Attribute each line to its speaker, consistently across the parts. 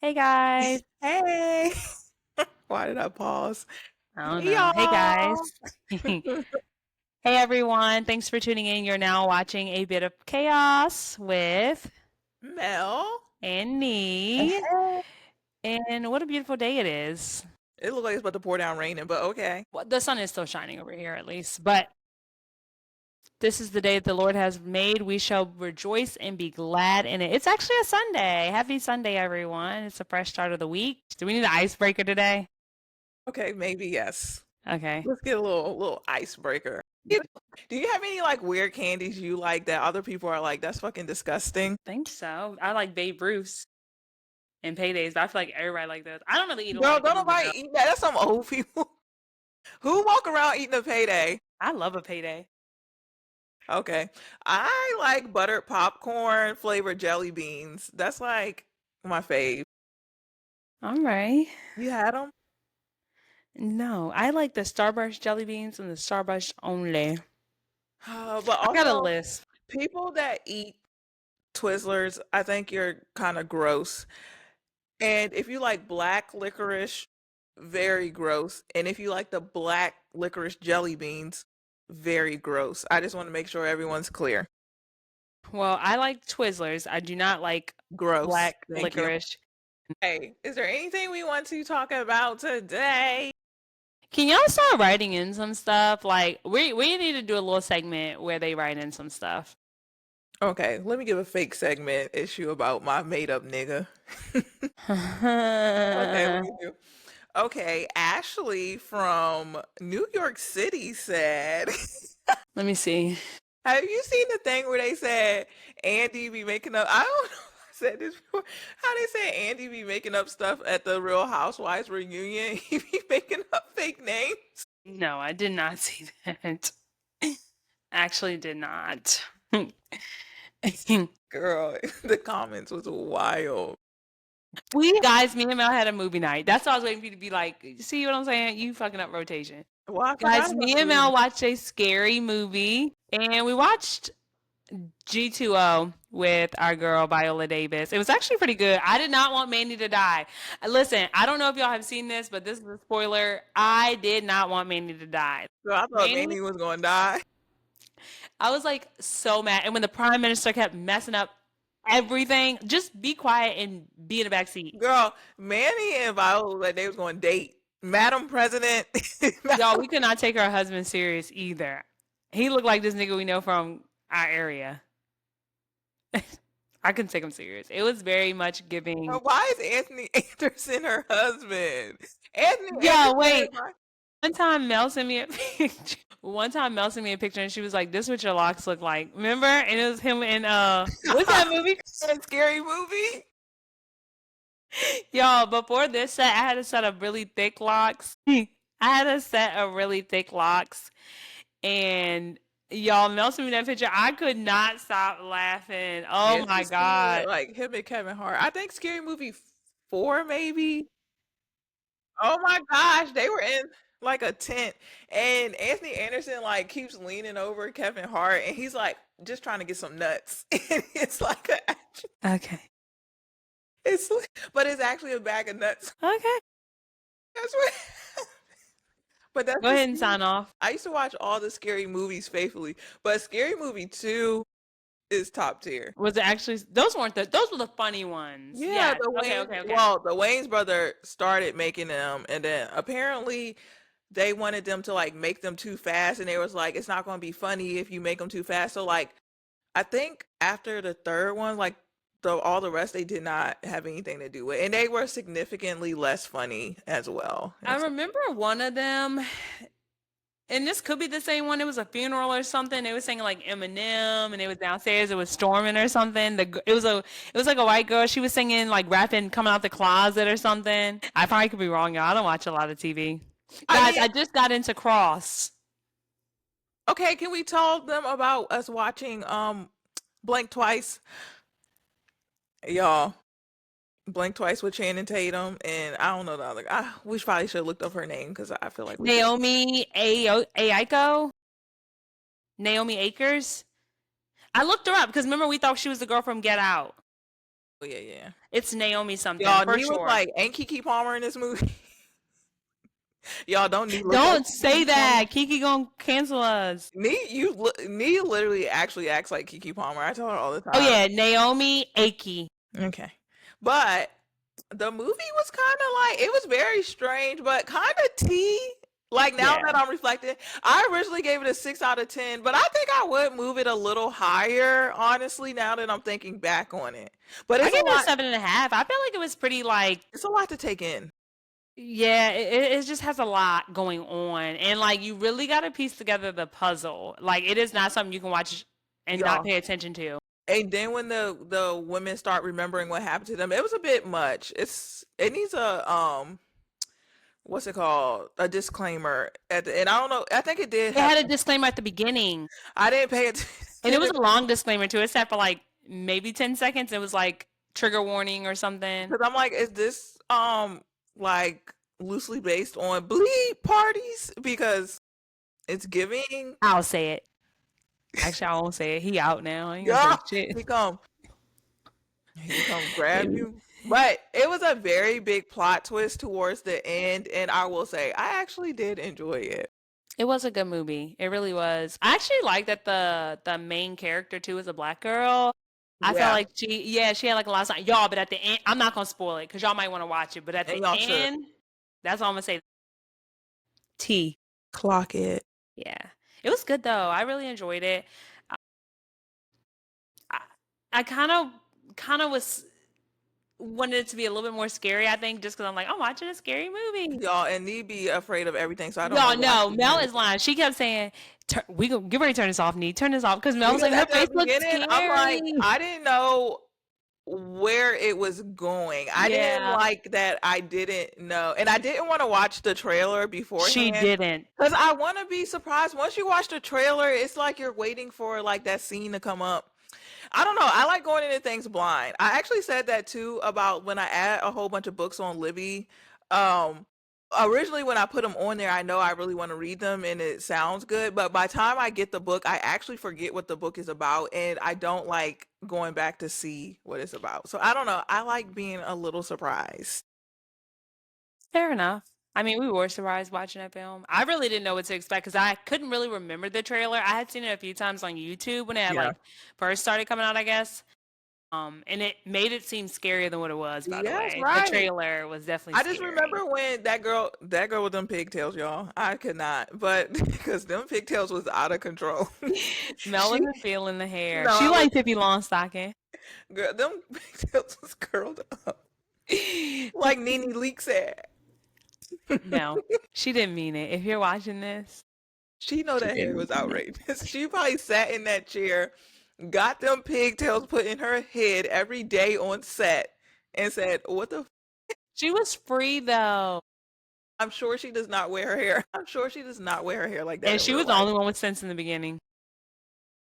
Speaker 1: Hey guys.
Speaker 2: Hey, why did I pause?
Speaker 1: I don't
Speaker 2: Hey,
Speaker 1: know. Hey guys.
Speaker 2: y'all.
Speaker 1: Hey everyone. Thanks for tuning in. You're now watching a bit of chaos with
Speaker 2: Mel.
Speaker 1: Annie. And what a beautiful day it is.
Speaker 2: It looks like it's about to pour down raining, but okay.
Speaker 1: Well, the sun is still shining over here at least, but this is the day that the Lord has made. We shall rejoice and be glad in it. It's actually a Sunday. Happy Sunday, everyone. It's a fresh start of the week. Do we need an icebreaker today?
Speaker 2: Okay, maybe yes.
Speaker 1: Okay.
Speaker 2: Let's get a little icebreaker. Do you have any like weird candies you like that other people are like, that's fucking disgusting?
Speaker 1: Think so. I like Babe Ruth's and paydays, but I feel like everybody like those. I don't really eat a lot
Speaker 2: Girl,
Speaker 1: of
Speaker 2: don't
Speaker 1: candy
Speaker 2: nobody
Speaker 1: though.
Speaker 2: eat that. That's some old people. Who walk around eating a payday?
Speaker 1: I love a payday.
Speaker 2: Okay. I like buttered popcorn flavored jelly beans. That's like my fave.
Speaker 1: All right.
Speaker 2: You had them?
Speaker 1: No, I like the Starburst jelly beans and the Starburst only.
Speaker 2: But
Speaker 1: I got a
Speaker 2: also,
Speaker 1: list.
Speaker 2: people that eat Twizzlers, I think you're kind of gross. And if you like black licorice, very gross. And if you like the black licorice jelly beans, very gross. I just want to make sure everyone's clear.
Speaker 1: Well, I like Twizzlers. I do not like
Speaker 2: Gross.
Speaker 1: black
Speaker 2: Thank you.
Speaker 1: licorice.
Speaker 2: Hey, is there anything we want to talk about today?
Speaker 1: Can y'all start writing in some stuff? Like we need to do a little segment where they write in some stuff.
Speaker 2: Okay, let me give a fake segment issue about my made up nigga. Okay, let me do. Okay, Ashley from New York City said,
Speaker 1: Let me see.
Speaker 2: have you seen the thing where they said Andy be making up? I don't know if I said this before. How they say Andy be making up stuff at the Real Housewives reunion? He be making up fake names.
Speaker 1: No, I did not see that. Actually did not.
Speaker 2: Girl, the comments was wild.
Speaker 1: We guys, me and Mel had a movie night. That's why I was waiting for you to be like, see what I'm saying? You fucking up rotation.
Speaker 2: Well, I forgot
Speaker 1: Guys,
Speaker 2: about
Speaker 1: me
Speaker 2: the
Speaker 1: and
Speaker 2: movie.
Speaker 1: Mel watched a scary movie and we watched G2O with our girl Viola Davis. It was actually pretty good. I did not want Mandy to die. Listen, I don't know if y'all have seen this, but this is a spoiler. I did not want Mandy to die.
Speaker 2: So I thought
Speaker 1: Mandy,
Speaker 2: Manny was gonna die.
Speaker 1: I was like so mad. And when the prime minister kept messing up everything, just be quiet and be in the back seat.
Speaker 2: Girl, Manny and Viola like they was going to date. Madam President.
Speaker 1: Y'all, we could not take our husband serious either. He looked like this nigga we know from our area. I couldn't take him serious. It was very much giving.
Speaker 2: Why is Anthony Anderson her husband? Anthony
Speaker 1: Yo,
Speaker 2: Anderson is
Speaker 1: wait.
Speaker 2: my
Speaker 1: One time Mel sent me a picture. One time Mel sent me a picture and she was like, "This what your locks look like." Remember? And it was him in what's that movie?
Speaker 2: scary movie.
Speaker 1: Y'all, before this set, I had a set of really thick locks. I had a set of really thick locks, and y'all, Mel sent me that picture. I could not stop laughing. Oh
Speaker 2: Yes,
Speaker 1: my
Speaker 2: it's good.
Speaker 1: god.
Speaker 2: Like him and Kevin Hart. I think Scary Movie 4, maybe. Oh my gosh, they were in like a tent, and Anthony Anderson like keeps leaning over Kevin Hart, and he's like just trying to get some nuts. And it's like a,
Speaker 1: Okay.
Speaker 2: but it's actually a bag of nuts.
Speaker 1: Okay.
Speaker 2: That's what. But that's
Speaker 1: Go
Speaker 2: the
Speaker 1: ahead and
Speaker 2: scary.
Speaker 1: sign off.
Speaker 2: I used to watch all the scary movies faithfully, but Scary Movie 2 is top tier.
Speaker 1: Was it actually those weren't those were the funny ones.
Speaker 2: Yeah,
Speaker 1: Yes.
Speaker 2: the
Speaker 1: Okay,
Speaker 2: Wayne,
Speaker 1: okay, okay.
Speaker 2: well, the Wayne's brother started making them, and then apparently they wanted them to like make them too fast, and they was like, it's not going to be funny if you make them too fast. So like, I think after the third one, like all the rest, they did not have anything to do with, and they were significantly less funny as well.
Speaker 1: I
Speaker 2: And so,
Speaker 1: remember one of them, and this could be the same one. It was a funeral or something. They were singing like Eminem, and it was downstairs. It was storming or something. It was like a white girl. She was singing like rapping, coming out the closet or something. I probably could be wrong, y'all. I don't watch a lot of TV.
Speaker 2: I
Speaker 1: Guys,
Speaker 2: mean,
Speaker 1: I just got into Cross.
Speaker 2: okay, can we tell them about us watching Blink Twice? Y'all, Blink Twice with Channing Tatum, and I don't know the other. We probably should have looked up her name because I feel like we did.
Speaker 1: Aiko, Naomi Akers. I looked her up because remember we thought she was the girl from Get Out.
Speaker 2: Oh yeah, yeah.
Speaker 1: It's Naomi something
Speaker 2: Y'all,
Speaker 1: for
Speaker 2: Nee was
Speaker 1: sure.
Speaker 2: like, ain't Kiki Palmer in this movie? Y'all don't Nee look like
Speaker 1: Don't say
Speaker 2: Kiki Palmer?
Speaker 1: that. Kiki gonna cancel us.
Speaker 2: Nee literally actually acts like Kiki Palmer. I tell her all the
Speaker 1: Oh
Speaker 2: time.
Speaker 1: yeah, Naomi Aki.
Speaker 2: Okay. But the movie was kind of like, it was very strange, but kind of tea. Like now
Speaker 1: Yeah.
Speaker 2: that I'm reflecting, I originally gave it a 6 out of 10, but I think I would move it a little higher, honestly, now that I'm thinking back on it. But
Speaker 1: I gave it a 7.5. I feel like it was pretty like
Speaker 2: it's a lot to take in.
Speaker 1: yeah, it just has a lot going on. And like you really gotta piece together the puzzle. Like it is not something you can watch and not
Speaker 2: Y'all.
Speaker 1: pay attention to.
Speaker 2: And then when the women start remembering what happened to them, it was a bit much. It needs a what's it called? A disclaimer at the end. I don't know. I think it did
Speaker 1: It
Speaker 2: have.
Speaker 1: had a disclaimer at the beginning.
Speaker 2: I didn't pay
Speaker 1: And it was
Speaker 2: attention
Speaker 1: a long disclaimer too. It sat for like maybe 10 seconds. It was like trigger warning or something.
Speaker 2: because I'm like, is this like loosely based on bleed parties? Because it's giving.
Speaker 1: I'll say it. Actually, I won't say it. He out now. I ain't gonna
Speaker 2: Yeah,
Speaker 1: say shit.
Speaker 2: he come. He come grab you. But it was a very big plot twist towards the end, and I will say I actually did enjoy it.
Speaker 1: It was a good movie. It really was. I actually like that the main character too is a black girl. I felt
Speaker 2: Yeah,
Speaker 1: like she had like a lot of time. Y'all, but at the end, I'm not gonna spoil it because y'all might want to watch it. But at
Speaker 2: and
Speaker 1: the
Speaker 2: y'all should
Speaker 1: end, that's all I'm gonna say. T.
Speaker 2: clock it.
Speaker 1: Yeah. It was good though. I really enjoyed it. I, I kind of was wanted it to be a little bit more scary, I think, just because I'm like, I'm watching a scary movie.
Speaker 2: Y'all, and need be afraid of everything, so I don't know
Speaker 1: Y'all
Speaker 2: why
Speaker 1: know
Speaker 2: she
Speaker 1: Mel
Speaker 2: wanted
Speaker 1: is
Speaker 2: it.
Speaker 1: lying. She kept saying, "We gonna get ready to turn this off, Nee. Turn this off," because Mel was
Speaker 2: Because
Speaker 1: like, her
Speaker 2: at
Speaker 1: face
Speaker 2: the
Speaker 1: looks
Speaker 2: beginning, I'm like,
Speaker 1: scary.
Speaker 2: I didn't know where it was going. I didn't
Speaker 1: Yeah,
Speaker 2: like that I didn't know. And I didn't want to watch the trailer
Speaker 1: she
Speaker 2: beforehand
Speaker 1: didn't.
Speaker 2: because I want to be surprised. Once you watch the trailer, it's like you're waiting for like that scene to come up. I don't know. I like going into things blind. I actually said that too about when I add a whole bunch of books on Libby. Um, Originally when I put them on there, I know I really want to read them and it sounds good, but by the time I get the book, I actually forget what the book is about and I don't like going back to see what it's about. So I don't know. I like being a little surprised.
Speaker 1: Fair enough. I mean, we were surprised watching that film. I really didn't know what to expect because I couldn't really remember the trailer. I had seen it a few times on YouTube when it had
Speaker 2: Yeah.
Speaker 1: like first started coming out, I guess. And it made it seem scarier than what it was, by the
Speaker 2: Yes,
Speaker 1: way. The
Speaker 2: right.
Speaker 1: trailer was definitely
Speaker 2: I just
Speaker 1: scary.
Speaker 2: remember when that girl with them pigtails, y'all. I could not, but because them pigtails was out of control.
Speaker 1: Mel
Speaker 2: She,
Speaker 1: wasn't feeling the hair.
Speaker 2: no,
Speaker 1: She
Speaker 2: I was,
Speaker 1: liked Pippi Longstocking.
Speaker 2: girl, them pigtails was curled up like Nene Leak said.
Speaker 1: No, she didn't mean it. If you're watching this,
Speaker 2: She know
Speaker 1: she
Speaker 2: that hair
Speaker 1: didn't
Speaker 2: was
Speaker 1: mean it.
Speaker 2: outrageous. She probably sat in that chair, got them pigtails put in her head every day on set, and said, "What the?"
Speaker 1: She was free though,
Speaker 2: I'm sure she does not wear her hair. I'm sure she does not wear her hair like that
Speaker 1: and
Speaker 2: in
Speaker 1: she
Speaker 2: real
Speaker 1: was the
Speaker 2: life.
Speaker 1: only one with sense in the beginning.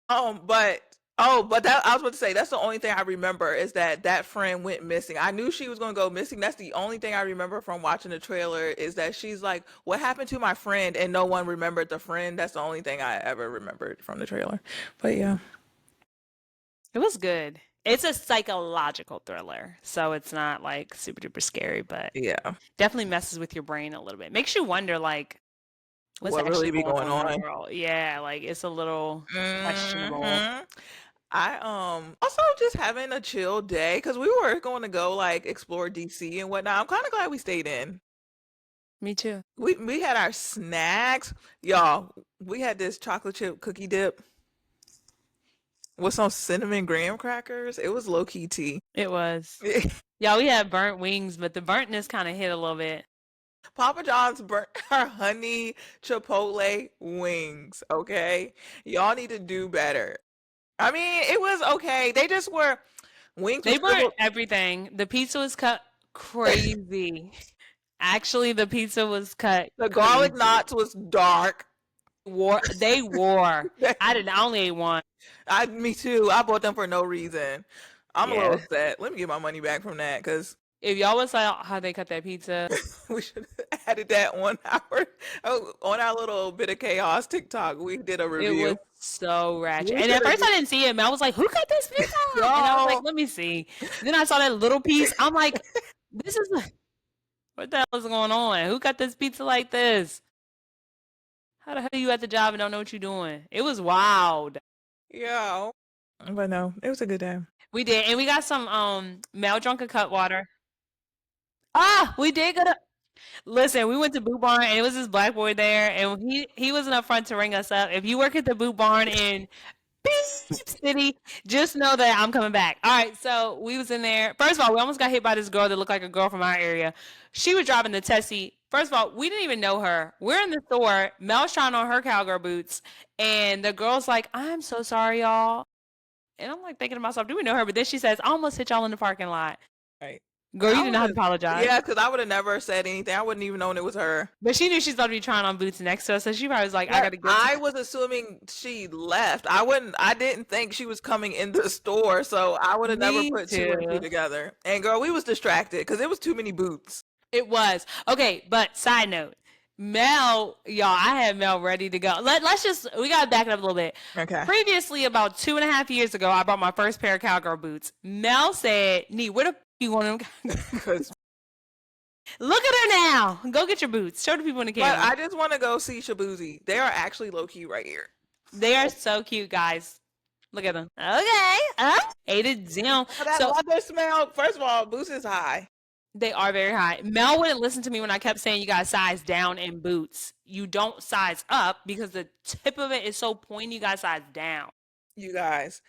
Speaker 2: But oh, but that I was about to say that's the only thing I remember is that that friend went missing. I knew she was gonna go missing. That's the only thing I remember from watching the trailer is that she's like, "What happened to my friend?" And no one remembered the friend. That's the only thing I ever remembered from the trailer. But yeah,
Speaker 1: It was good. It's a psychological thriller, so it's not like super duper scary, but
Speaker 2: yeah.
Speaker 1: definitely messes with your brain a little bit. Makes you wonder, like, what's
Speaker 2: What
Speaker 1: actually
Speaker 2: really be
Speaker 1: going
Speaker 2: going
Speaker 1: on in our
Speaker 2: on?
Speaker 1: world? Yeah, like it's a little questionable.
Speaker 2: Hmm. I also just having a chill day because we were going to go like explore DC and whatnot. I'm kind of glad we stayed in.
Speaker 1: Me too.
Speaker 2: We had our snacks, y'all. We had this chocolate chip cookie dip with some cinnamon graham crackers. It was low key tea.
Speaker 1: It was. Yeah, we had burnt wings, but the burntness kind of hit a little bit.
Speaker 2: Papa John's burnt our honey chipotle wings. Okay, y'all need to do better. I mean, it was okay. They just were wings with
Speaker 1: They burnt
Speaker 2: scribbled.
Speaker 1: everything. The pizza was cut crazy. Actually, the pizza was cut
Speaker 2: The garlic
Speaker 1: crazy.
Speaker 2: knots was dark.
Speaker 1: They wore. I only ate one.
Speaker 2: Me too. I bought them for no reason. I'm a little
Speaker 1: Yeah.
Speaker 2: upset. Let me get my money back from that because
Speaker 1: If y'all was like how they cut that pizza,
Speaker 2: We should have added that on our on our little bit of chaos TikTok. We did a
Speaker 1: it was
Speaker 2: review.
Speaker 1: so ratchet.
Speaker 2: We
Speaker 1: And
Speaker 2: should
Speaker 1: at
Speaker 2: have
Speaker 1: first I
Speaker 2: did
Speaker 1: didn't see it. Mel was like, "Who cut this pizza?" And I was like,
Speaker 2: y'all.
Speaker 1: "Let me see." Then I saw that little piece. I'm like, "This is what the hell is going on? Who cut this pizza like this? How the hell are you at the job and don't know what you're doing?" It was wild.
Speaker 2: Yeah. But no, it was a good day.
Speaker 1: We did, and we got some Mel drunk a cut water. Ah, we did go to listen. We went to Boot Barn, and it was this black boy there, and he wasn't up front to ring us up. If you work at the Boot Barn in Beep City, just know that I'm coming back. All right, so we was in there. First of all, we almost got hit by this girl that looked like a girl from our area. She was driving the Tessie. First of all, we didn't even know her. We're in the store. Mel's trying on her cowgirl boots, and the girl's like, "I'm so sorry, y'all." And I'm like thinking to myself, "Do we know her?" But then she says, "I almost hit y'all in the parking lot."
Speaker 2: Right.
Speaker 1: Girl, you
Speaker 2: I
Speaker 1: did
Speaker 2: would
Speaker 1: not have to
Speaker 2: have,
Speaker 1: apologize.
Speaker 2: yeah, because I would have never said anything. I wouldn't even known it was her.
Speaker 1: But she knew she's about to be trying on boots next to us, so she probably was like, "I
Speaker 2: But
Speaker 1: gotta get to."
Speaker 2: I was assuming she left. I didn't think she was coming in the store, so I would have never
Speaker 1: Me
Speaker 2: put two and two
Speaker 1: too.
Speaker 2: together. And girl, we was distracted because it was too many boots.
Speaker 1: It was okay. But side note, Mel, y'all, I had Mel ready to go. Let's just we gotta back it up a little bit.
Speaker 2: Okay.
Speaker 1: Previously, about 2.5 years ago, I bought my first pair of cowgirl boots. Mel said, "Nee, where the you want them?"
Speaker 2: Because,
Speaker 1: Look at her now. Go get your boots. Show the people in the
Speaker 2: but
Speaker 1: camera.
Speaker 2: I just want to go see Shabuzi. They are actually low key right here.
Speaker 1: They are so cute, guys. Look at them. Okay. Ate it down.
Speaker 2: Oh, that
Speaker 1: So
Speaker 2: leather smell. First of all, boots is high.
Speaker 1: they are very high. Mel wouldn't listen to me when I kept saying you got to size down in boots. You don't size up because the tip of it is so pointy. You got to size down.
Speaker 2: You guys,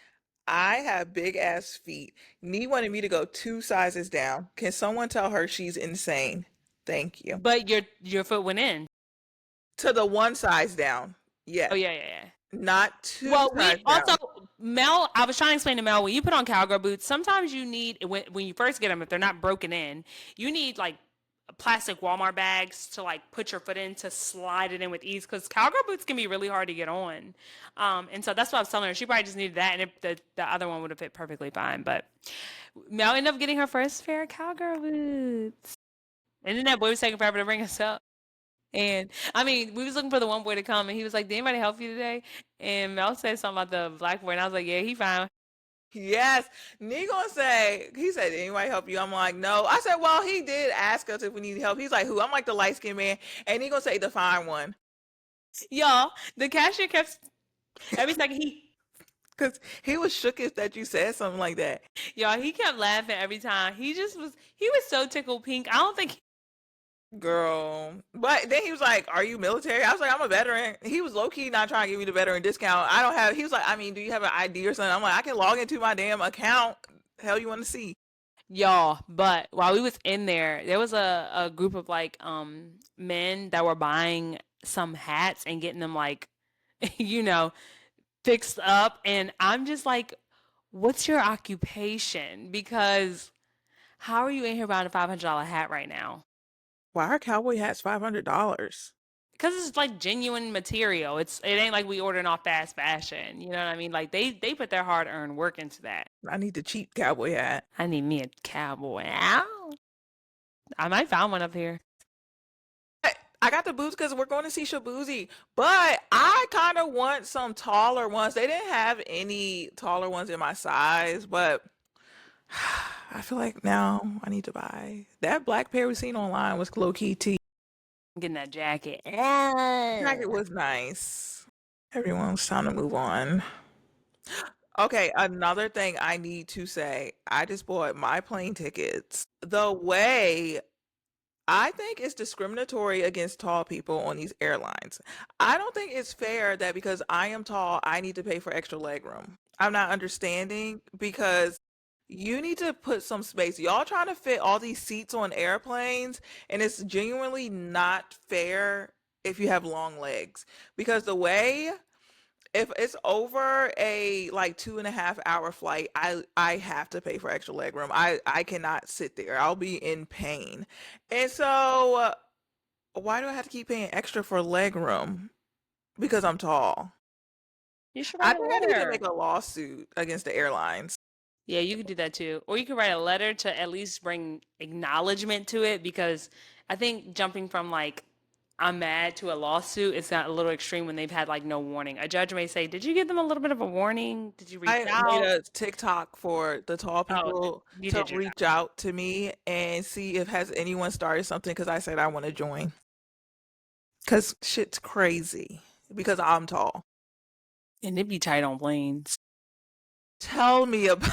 Speaker 2: I have big ass feet. Nee wanted me to go two sizes down. Can someone tell her she's insane? Thank you.
Speaker 1: But your foot went in.
Speaker 2: To the one size down.
Speaker 1: Oh
Speaker 2: Yes.
Speaker 1: yeah, yeah, yeah.
Speaker 2: Not two
Speaker 1: Well, we
Speaker 2: size
Speaker 1: also
Speaker 2: down.
Speaker 1: Mel. I was trying to explain to Mel when you put on cowgirl boots. Sometimes you need when you first get them, if they're not broken in, you need like plastic Walmart bags to like put your foot in to slide it in with ease because cowgirl boots can be really hard to get on. And so that's what I was telling her. She probably just needed that, and the other one would have fit perfectly fine. But Mel ended up getting her first pair of cowgirl boots, and then that boy was taking forever to bring us up. And I mean, we was looking for the one boy to come, and he was like, "Did anybody help you today?" And Mel said something about the black boy, and I was like, "Yeah, he fine."
Speaker 2: Yes. Nee gonna say, he said, did anybody help you? I'm like, no. I said, well, he did ask us if we need help. He's like, who? I'm like the light skinned man. And he gonna say the fine one.
Speaker 1: Y'all, the cashier kept every second
Speaker 2: Because he was shooketh that you said something like that.
Speaker 1: he kept laughing every time. He was so tickled pink. I don't think
Speaker 2: Girl. But then he was like, are you military? I was like, I'm a veteran. He was low key not trying to give me the veteran discount. I don't have, he was like, I mean, do you have an ID or something? I'm like, I can log into my damn account. Hell you want to see?
Speaker 1: y'all, but while we was in there was a group of like men that were buying some hats and getting them like you know, fixed up, and I'm just like, what's your occupation? Because how are you in here buying a $500 hat right now?
Speaker 2: Why are cowboy hats $500?
Speaker 1: Because it's like genuine material. It ain't like we ordering off fast fashion. You know what I mean? Like they put their hard earned work into that.
Speaker 2: I need the cheap cowboy hat.
Speaker 1: I need me a cowboy. Ow. I might find one up here.
Speaker 2: I got the boots because we're going to see Shabuzi, but I kind of want some taller ones. They didn't have any taller ones in my size, but I feel like now I need to buy that black pair we seen online was low key T.
Speaker 1: I'm getting that jacket.
Speaker 2: Jacket was nice. Everyone's time to move on. Okay, another thing I need to say, I just bought my plane tickets. The way I think it's discriminatory against tall people on these airlines. I don't think it's fair that because I am tall, I need to pay for extra leg room. I'm not understanding because you need to put some space. Y'all trying to fit all these seats on airplanes, and it's genuinely not fair if you have long legs. Because the way if it's over a like 2.5 hour flight, I have to pay for extra leg room. I cannot sit there. I'll be in pain. And so why do I have to keep paying extra for leg room? Because I'm tall.
Speaker 1: You should
Speaker 2: I
Speaker 1: write a
Speaker 2: think I need to make
Speaker 1: letter.
Speaker 2: a lawsuit against the airlines.
Speaker 1: Yeah, you could do that too. Or you could write a letter to at least bring acknowledgement to it because I think jumping from like I'm mad to a lawsuit is not a little extreme when they've had like no warning. A judge may say, "Did you give them a little bit of a warning? Did you reach
Speaker 2: I made
Speaker 1: out?"
Speaker 2: a TikTok for the tall
Speaker 1: Oh,
Speaker 2: people
Speaker 1: you
Speaker 2: to
Speaker 1: did your job.
Speaker 2: reach out to me and see if has anyone started something because I said I want to join because shit's crazy because I'm tall.
Speaker 1: And it'd be tight on planes.
Speaker 2: Tell me about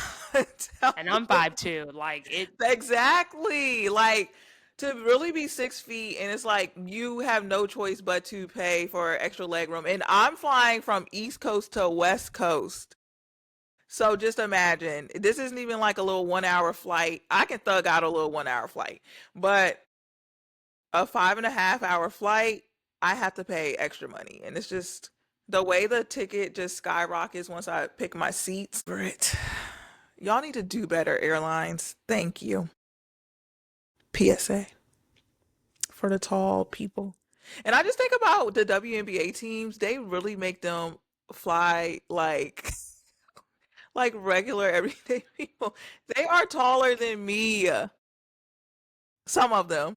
Speaker 2: tell
Speaker 1: And
Speaker 2: me
Speaker 1: I'm 5'2". Like it
Speaker 2: exactly like to really be 6 feet and it's like you have no choice but to pay for extra leg room and I'm flying from East Coast to West Coast. So just imagine, this isn't even like a little 1 hour flight. I can thug out a little 1 hour flight, but a 5.5 hour flight, I have to pay extra money. And it's just the way the ticket just skyrockets once I pick my seats. Brit, y'all need to do better, airlines. Thank you. PSA for the tall people. And I just think about the WNBA teams, they really make them fly like like regular everyday people. They are taller than me. Some of them.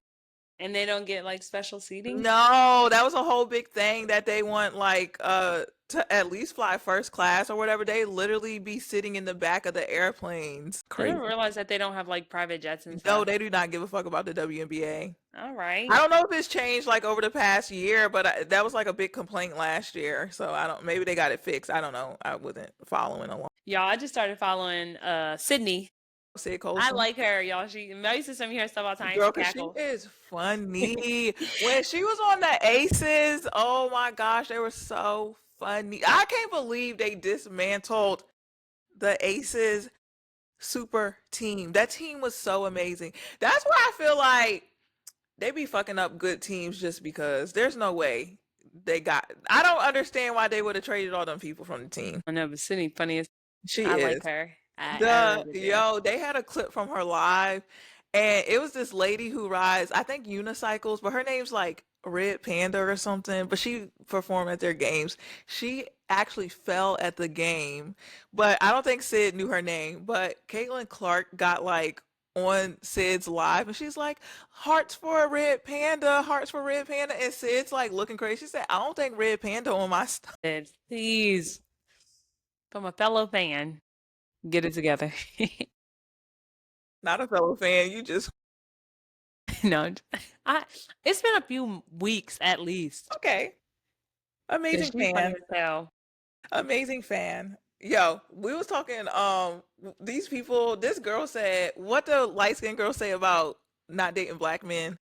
Speaker 1: and they don't get like special seating.
Speaker 2: No, that was a whole big thing that they want like to at least fly first class or whatever. They literally be sitting in the back of the airplanes.
Speaker 1: I didn't
Speaker 2: Crazy.
Speaker 1: realize that they don't have like private jets and
Speaker 2: No,
Speaker 1: stuff.
Speaker 2: they do not give a fuck about the WNBA.
Speaker 1: All
Speaker 2: I
Speaker 1: right.
Speaker 2: don't know if it's changed like over the past year, but that was like a big complaint last year. So I don't, maybe they got it fixed. I don't know. I wasn't following along.
Speaker 1: Y'all, I just started following Sydney.
Speaker 2: Sid
Speaker 1: I
Speaker 2: Colson.
Speaker 1: like her, y'all. She Mel used to send me her stuff all the time.
Speaker 2: Girl,
Speaker 1: She
Speaker 2: cause she
Speaker 1: cackles.
Speaker 2: is funny. When she was on the Aces, oh my gosh, they were so funny. I can't believe they dismantled the Aces super team. That team was so amazing. That's why I feel like they be fucking up good teams just because there's no way they got. I don't understand why they would have traded all them people from the team.
Speaker 1: I know, but Sydney funny as
Speaker 2: She
Speaker 1: I like
Speaker 2: is.
Speaker 1: her. I really do.
Speaker 2: They had a clip from her live, and it was this lady who rides, I think unicycles, but her name's like Red Panda or something. But she performed at their games. She actually fell at the game, but I don't think Sid knew her name. But Caitlin Clark got like on Sid's live, and she's like, "Hearts for a Red Panda, hearts for Red Panda," and Sid's like looking crazy. She said, "I don't think Red Panda on my stuff."
Speaker 1: Please, from a fellow fan, get it together.
Speaker 2: Not a fellow fan. You just
Speaker 1: No, I. It's been a few weeks at least.
Speaker 2: okay.
Speaker 1: Yeah,
Speaker 2: Amazing
Speaker 1: she's funny
Speaker 2: fan.
Speaker 1: as hell.
Speaker 2: Amazing fan. Yo, we was talking these people, this girl said, what the light skinned girl say about not dating black men?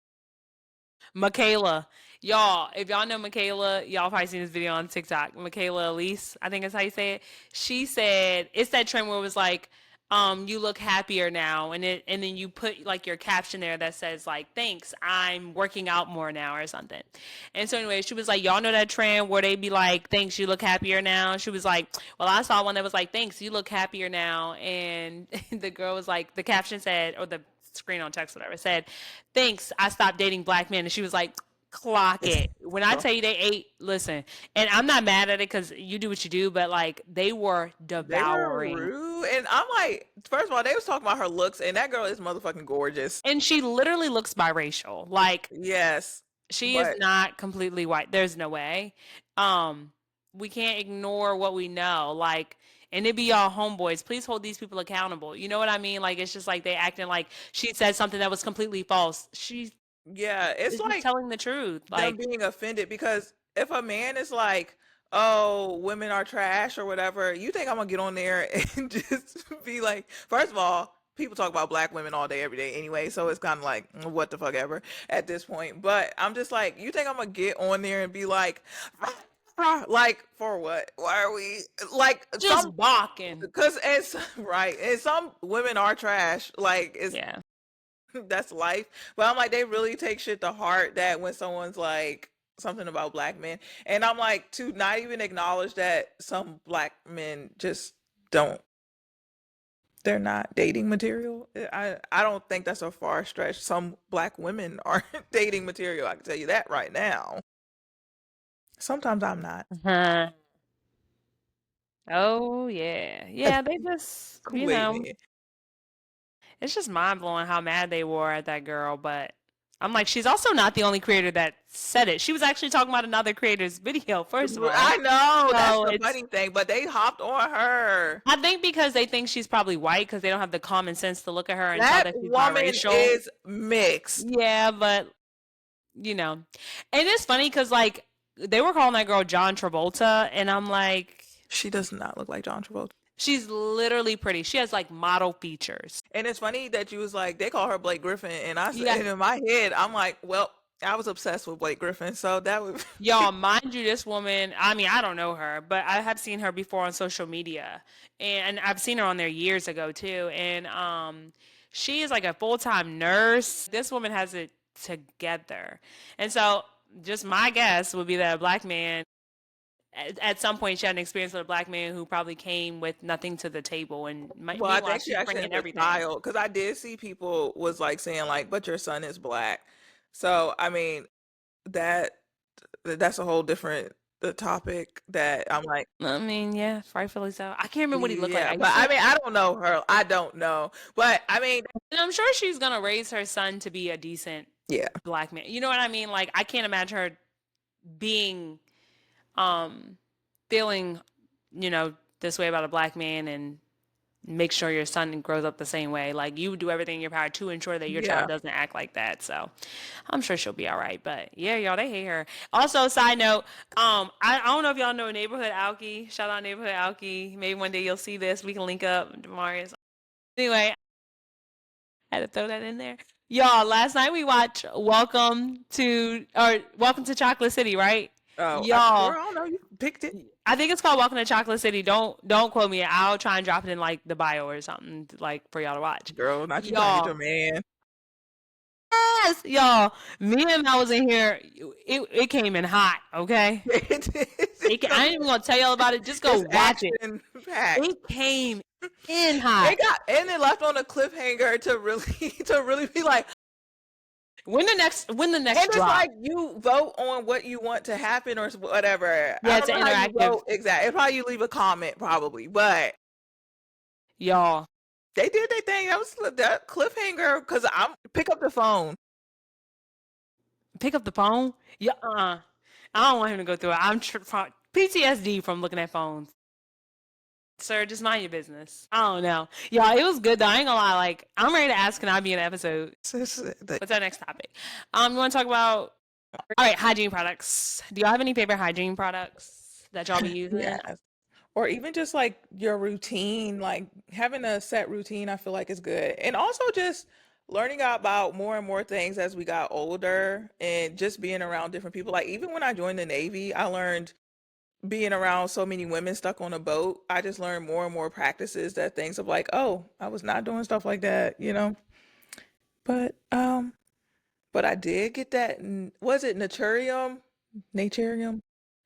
Speaker 1: Michaela, y'all, if y'all know Michaela, y'all probably seen this video on TikTok. Michaela Elise, I think that's how you say it. She said it's that trend where it was like, you look happier now, and then you put like your caption there that says like, thanks, I'm working out more now or something. And so anyway, she was like, y'all know that trend where they be like, thanks, you look happier now. She was like, well, I saw one that was like, thanks, you look happier now, and the girl was like, the caption said, or the screen on text, whatever, said, thanks, I stopped dating black men. And she was like, clock it. When I tell you they ate, listen, and I'm not mad at it because you do what you do, but like they were
Speaker 2: They were
Speaker 1: devouring.
Speaker 2: rude. And I'm like, first of all, they was talking about her looks, and that girl is motherfucking gorgeous.
Speaker 1: And she literally looks biracial. Like
Speaker 2: Yes.
Speaker 1: she is
Speaker 2: But
Speaker 1: not completely white. There's no way. Um, we can't ignore what we know. Like, and it be y'all homeboys. Please hold these people accountable. You know what I mean? Like it's just like they acting like she said something that was completely false. She
Speaker 2: yeah, it's
Speaker 1: is just
Speaker 2: like
Speaker 1: telling the truth.
Speaker 2: them
Speaker 1: Like
Speaker 2: being offended because if a man is like, "Oh, women are trash" or whatever, you think I'm gonna get on there and just be like, first of all, people talk about black women all day, every day anyway, so it's kind of like what the fuck ever at this point. But I'm just like, you think I'm gonna get on there and be like, like for what? Why are we like some?
Speaker 1: just balking.
Speaker 2: Because it's right, and some women are trash. Like it's
Speaker 1: Yeah.
Speaker 2: that's life. But I'm like, they really take shit to heart that when someone's like something about black men, and I'm like, to not even acknowledge that some black men just don't, they're not dating material. I don't think that's a far stretch. Some black women aren't dating material. I can tell you that right now. Sometimes I'm not.
Speaker 1: Uh-huh. Oh, yeah. Yeah, they just,
Speaker 2: Kool-Aid Man.
Speaker 1: it's just mind blowing how mad they were at that girl. But I'm like, she's also not the only creator that said it. She was actually talking about another creator's video, first of all.
Speaker 2: I know, that's
Speaker 1: So
Speaker 2: the
Speaker 1: it's,
Speaker 2: funny thing, but they hopped on her.
Speaker 1: I think because they think she's probably white because they don't have the common sense to look at her and tell
Speaker 2: That
Speaker 1: that she's
Speaker 2: woman
Speaker 1: biracial.
Speaker 2: is mixed.
Speaker 1: Yeah, but and it's funny because like they were calling that girl John Travolta, and I'm like,
Speaker 2: She does not look like John Travolta.
Speaker 1: she's literally pretty. She has like model features.
Speaker 2: And it's funny that you was like, they call her Blake Griffin, and
Speaker 1: Yeah.
Speaker 2: and in my head, I'm like, well, I was obsessed with Blake Griffin, so that would
Speaker 1: Y'all, mind you, this woman, I mean, I don't know her, but I have seen her before on social media. And I've seen her on there years ago too. And she is like a full-time nurse. This woman has it together. And so just my guess would be that a black man at some point she had an experience with a black man who probably came with nothing to the table and
Speaker 2: well, I
Speaker 1: meanwhile
Speaker 2: think she
Speaker 1: she's
Speaker 2: actually has
Speaker 1: bringing
Speaker 2: a
Speaker 1: everything.
Speaker 2: child because I did see people was like saying like, but your son is black. So I mean that that's a whole different the topic that I'm like,
Speaker 1: I mean, yeah, rightfully so. I can't remember what he looked like.
Speaker 2: yeah,
Speaker 1: I
Speaker 2: but
Speaker 1: used
Speaker 2: I
Speaker 1: to.
Speaker 2: mean I don't know her. I don't know, but I mean,
Speaker 1: And I'm sure she's gonna raise her son to be a decent
Speaker 2: yeah,
Speaker 1: black man. You know what I mean? Like I can't imagine her being um feeling, this way about a black man and make sure your son grows up the same way. Like you would do everything in your power to ensure that your child
Speaker 2: yeah.
Speaker 1: doesn't act like that. So I'm sure she'll be all right. But yeah, y'all, they hate her. Also, side note, I don't know if y'all know Neighborhood Alki. Shout out Neighborhood Alki. Maybe one day you'll see this. We can link up, Demarius. Anyway, had to throw that in there. Y'all, last night we watched Welcome to Chocolate City, right?
Speaker 2: Oh,
Speaker 1: Y'all,
Speaker 2: girl, I don't know. You picked it,
Speaker 1: I think it's called Welcome to Chocolate City. Don't quote me. I'll try and drop it in like the bio or something like for y'all to watch.
Speaker 2: girl. Not you trying to get
Speaker 1: Y'all,
Speaker 2: your man.
Speaker 1: yes, y'all. Me and Mel was in here. It came in hot. Okay,
Speaker 2: It
Speaker 1: I
Speaker 2: comes
Speaker 1: ain't even gonna tell y'all about it. Just go
Speaker 2: it's
Speaker 1: watch it.
Speaker 2: action packed.
Speaker 1: It came in hot.
Speaker 2: It got and it left on a cliffhanger to really to really be like,
Speaker 1: When the
Speaker 2: and
Speaker 1: next
Speaker 2: it's
Speaker 1: drop?
Speaker 2: like you vote on what you want to happen or whatever. I
Speaker 1: Yeah, it's
Speaker 2: don't
Speaker 1: an
Speaker 2: know how you
Speaker 1: interactive.
Speaker 2: vote exactly. Probably you leave a comment probably, but
Speaker 1: Y'all,
Speaker 2: they did their thing. That was that cliffhanger because I'm pick up the phone.
Speaker 1: pick up the phone. Yeah, I don't want him to go through it. PTSD from looking at phones. Sir, just mind your business. I don't know. Yeah, it was good though. I ain't gonna lie. Like, I'm ready to ask, can I be in an episode? What's our next topic? You want to talk about? All right, hygiene products. Do y'all have any favorite hygiene products that y'all be using?
Speaker 2: Yeah. Or even just like your routine, like having a set routine, I feel like is good. And also just learning about more and more things as we got older and just being around different people. Like even when I joined the Navy, I learned being around so many women stuck on a boat. I just learned more and more practices that things of like, oh, I was not doing stuff like that, you know? But but I did get that was it Naturium? Naturium?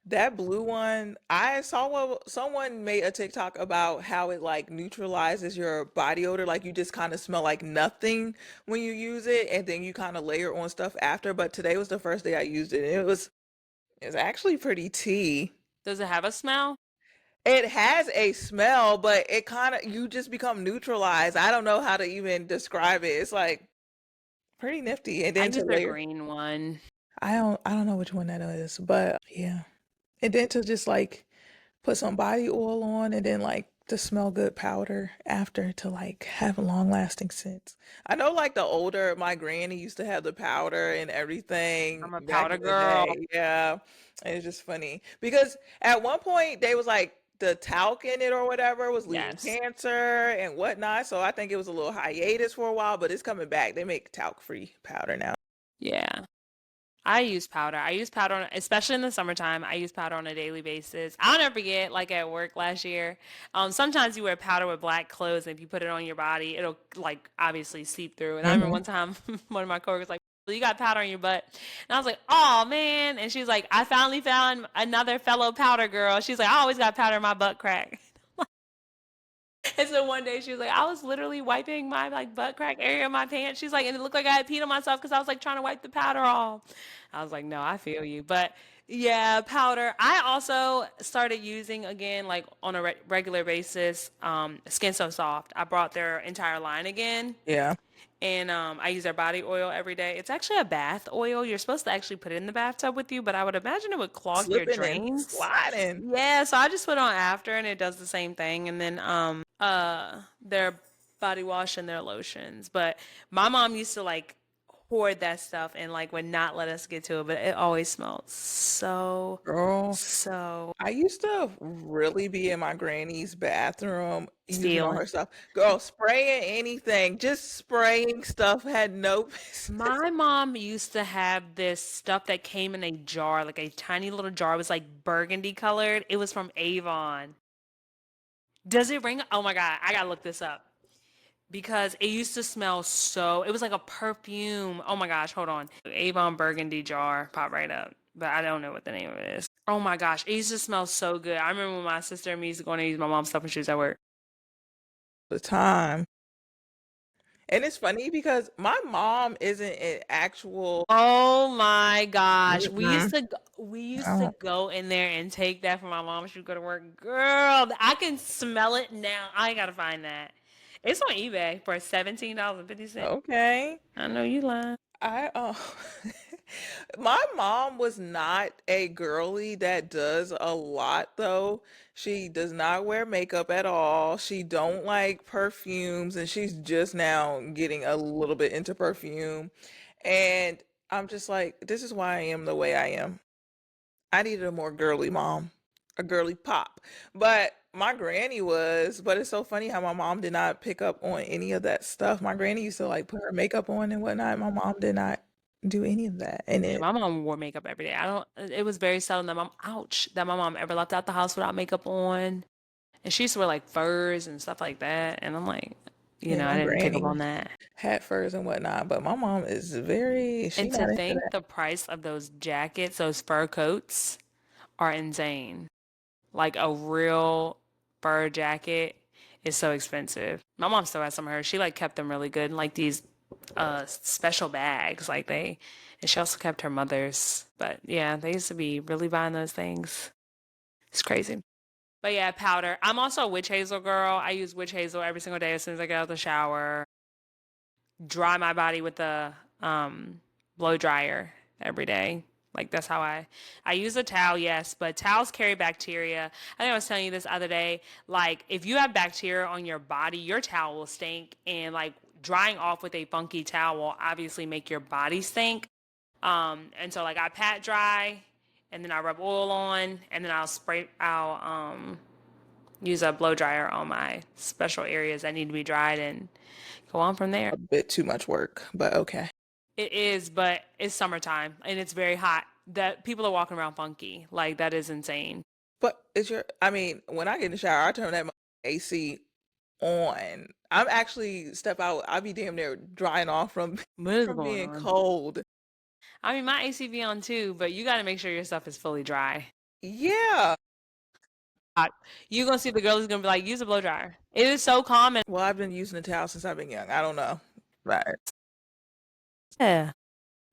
Speaker 2: That blue one, I saw someone made a TikTok about how it like neutralizes your body odor. Like you just kind of smell like nothing when you use it, and then you kind of layer on stuff after. But today was the first day I used it, and it's actually pretty tea.
Speaker 1: Does it have a smell?
Speaker 2: It has a smell, but it kind of you just become neutralized. I don't know how to even describe it. It's like pretty nifty, and
Speaker 1: I
Speaker 2: then to
Speaker 1: use their
Speaker 2: layer.
Speaker 1: green one.
Speaker 2: I don't know which one that is, but yeah. And then to just like put some body oil on and then like the smell good powder after to like have a long lasting scent. I know like the older my granny used to have the powder and everything
Speaker 1: I'm a
Speaker 2: back
Speaker 1: powder
Speaker 2: in the
Speaker 1: girl.
Speaker 2: day. Yeah. And it's just funny because at one point they was like the talc in it or whatever was leading
Speaker 1: Yes.
Speaker 2: cancer and whatnot. So I think it was a little hiatus for a while, but it's coming back. They make talc free powder now.
Speaker 1: Yeah. I use powder. I use powder, especially in the summertime. I use powder on a daily basis. I'll never forget, like at work last year. Sometimes you wear powder with black clothes, and if you put it on your body, it'll like obviously seep through. And I remember
Speaker 2: Hmm.
Speaker 1: one time, one of my coworkers like, "Well, you got powder on your butt," and I was like, "Oh man!" And she's like, "I finally found another fellow powder girl." She's like, "I always got powder in my butt crack." And so one day she was like, I was literally wiping my like butt crack area of my pants. She's like, and it looked like I had peed on myself because I was like trying to wipe the powder off. I was like, no, I feel you. But Yeah, powder. I also started using again, like on a regular basis, Skin So Soft. I brought their entire line again,
Speaker 2: Yeah.
Speaker 1: and I use their body oil every day. It's actually a bath oil. You're supposed to actually put it in the bathtub with you, but I would imagine it would clog your
Speaker 2: Slipping and
Speaker 1: drains.
Speaker 2: sliding.
Speaker 1: Yeah, so I just put on after, and it does the same thing. And then their body wash and their lotions. But my mom used to like hoard that stuff and like would not let us get to it, but it always smelled so,
Speaker 2: Girl,
Speaker 1: so
Speaker 2: I used to really be in my granny's bathroom using all
Speaker 1: stealing.
Speaker 2: her stuff. Girl, spraying anything, just spraying stuff had no business.
Speaker 1: My mom used to have this stuff that came in a jar, like a tiny little jar. It was like burgundy colored. It was from Avon. Does it ring? Oh my God, I gotta look this up because it used to smell so, it was like a perfume. Oh my gosh, hold on. Avon burgundy jar pop right up, but I don't know what the name of it is. Oh my gosh, it used to smell so good. I remember when my sister and me used to go and use my mom's stuff when she was at work.
Speaker 2: The time. And it's funny because my mom isn't an actual.
Speaker 1: Oh my gosh.
Speaker 2: Mm-mm.
Speaker 1: We used to
Speaker 2: Oh,
Speaker 1: go in there and take that from my mom. She would go to work. Girl, I can smell it now. I gotta find that. It's on eBay for $17.50.
Speaker 2: okay.
Speaker 1: I know you lying.
Speaker 2: I my mom was not a girly that does a lot though. She does not wear makeup at all. She don't like perfumes and she's just now getting a little bit into perfume. And I'm just like, this is why I am the way I am. I needed a more girly mom, a girly pop. But my granny was, but it's so funny how my mom did not pick up on any of that stuff. My granny used to like put her makeup on and whatnot. My mom did not do any of that. And
Speaker 1: Yeah,
Speaker 2: it
Speaker 1: my mom wore makeup every day. I don't, it was very seldom that that my mom ever left out the house without makeup on. And she used to wear like furs and stuff like that. And I'm like,
Speaker 2: yeah,
Speaker 1: I
Speaker 2: my
Speaker 1: didn't pick up
Speaker 2: granny
Speaker 1: on that.
Speaker 2: had furs and whatnot, but my mom is very, she
Speaker 1: And to
Speaker 2: not into
Speaker 1: think
Speaker 2: that.
Speaker 1: the price of those jackets, those fur coats, are insane. Like a real fur jacket is so expensive. My mom still has some of hers. She like kept them really good in like these special bags. Like they, and she also kept her mother's. But yeah, they used to be really buying those things. It's crazy. But yeah, powder. I'm also a witch hazel girl. I use witch hazel every single day as soon as I get out of the shower. Dry my body with the blow dryer every day. Like that's how I use a towel, yes, but towels carry bacteria. I think I was telling you this other day. Like if you have bacteria on your body, your towel will stink, and like drying off with a funky towel will obviously make your body stink. And so like I pat dry, and then I rub oil on, and then I'll use a blow dryer on my special areas that need to be dried, and go on from there.
Speaker 2: A bit too much work, but okay.
Speaker 1: It is, but it's summertime and it's very hot. That people are walking around funky. Like that is insane.
Speaker 2: But is your, I mean, when I get in the shower, I turn that AC on. I'm actually step out, I'll be damn near drying off from
Speaker 1: What is
Speaker 2: from
Speaker 1: going
Speaker 2: being
Speaker 1: on?
Speaker 2: cold.
Speaker 1: I mean, my AC be on too, but you got to make sure your stuff is fully dry.
Speaker 2: Yeah.
Speaker 1: You gonna see the girl is gonna be like, use a blow dryer. It is so common.
Speaker 2: Well, I've been using the towel since I've been young. I don't know. Right. I
Speaker 1: Yeah.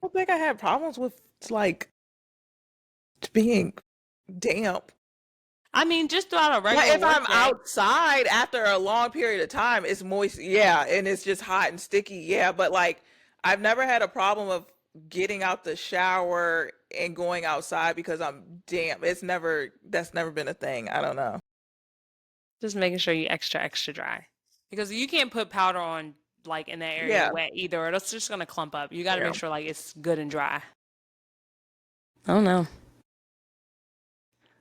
Speaker 2: don't think I had problems with like being damp.
Speaker 1: I mean, just throughout a
Speaker 2: Like
Speaker 1: regular
Speaker 2: if
Speaker 1: work
Speaker 2: I'm
Speaker 1: day.
Speaker 2: outside after a long period of time, it's moist, yeah, and it's just hot and sticky, yeah. But like I've never had a problem of getting out the shower and going outside because I'm damp. That's never been a thing. I don't know.
Speaker 1: Just making sure you extra dry, because you can't put powder on like in that area
Speaker 2: Yeah,
Speaker 1: wet either, or it's just gonna clump up. You got to
Speaker 2: yeah.
Speaker 1: make sure like it's good and dry. I don't know.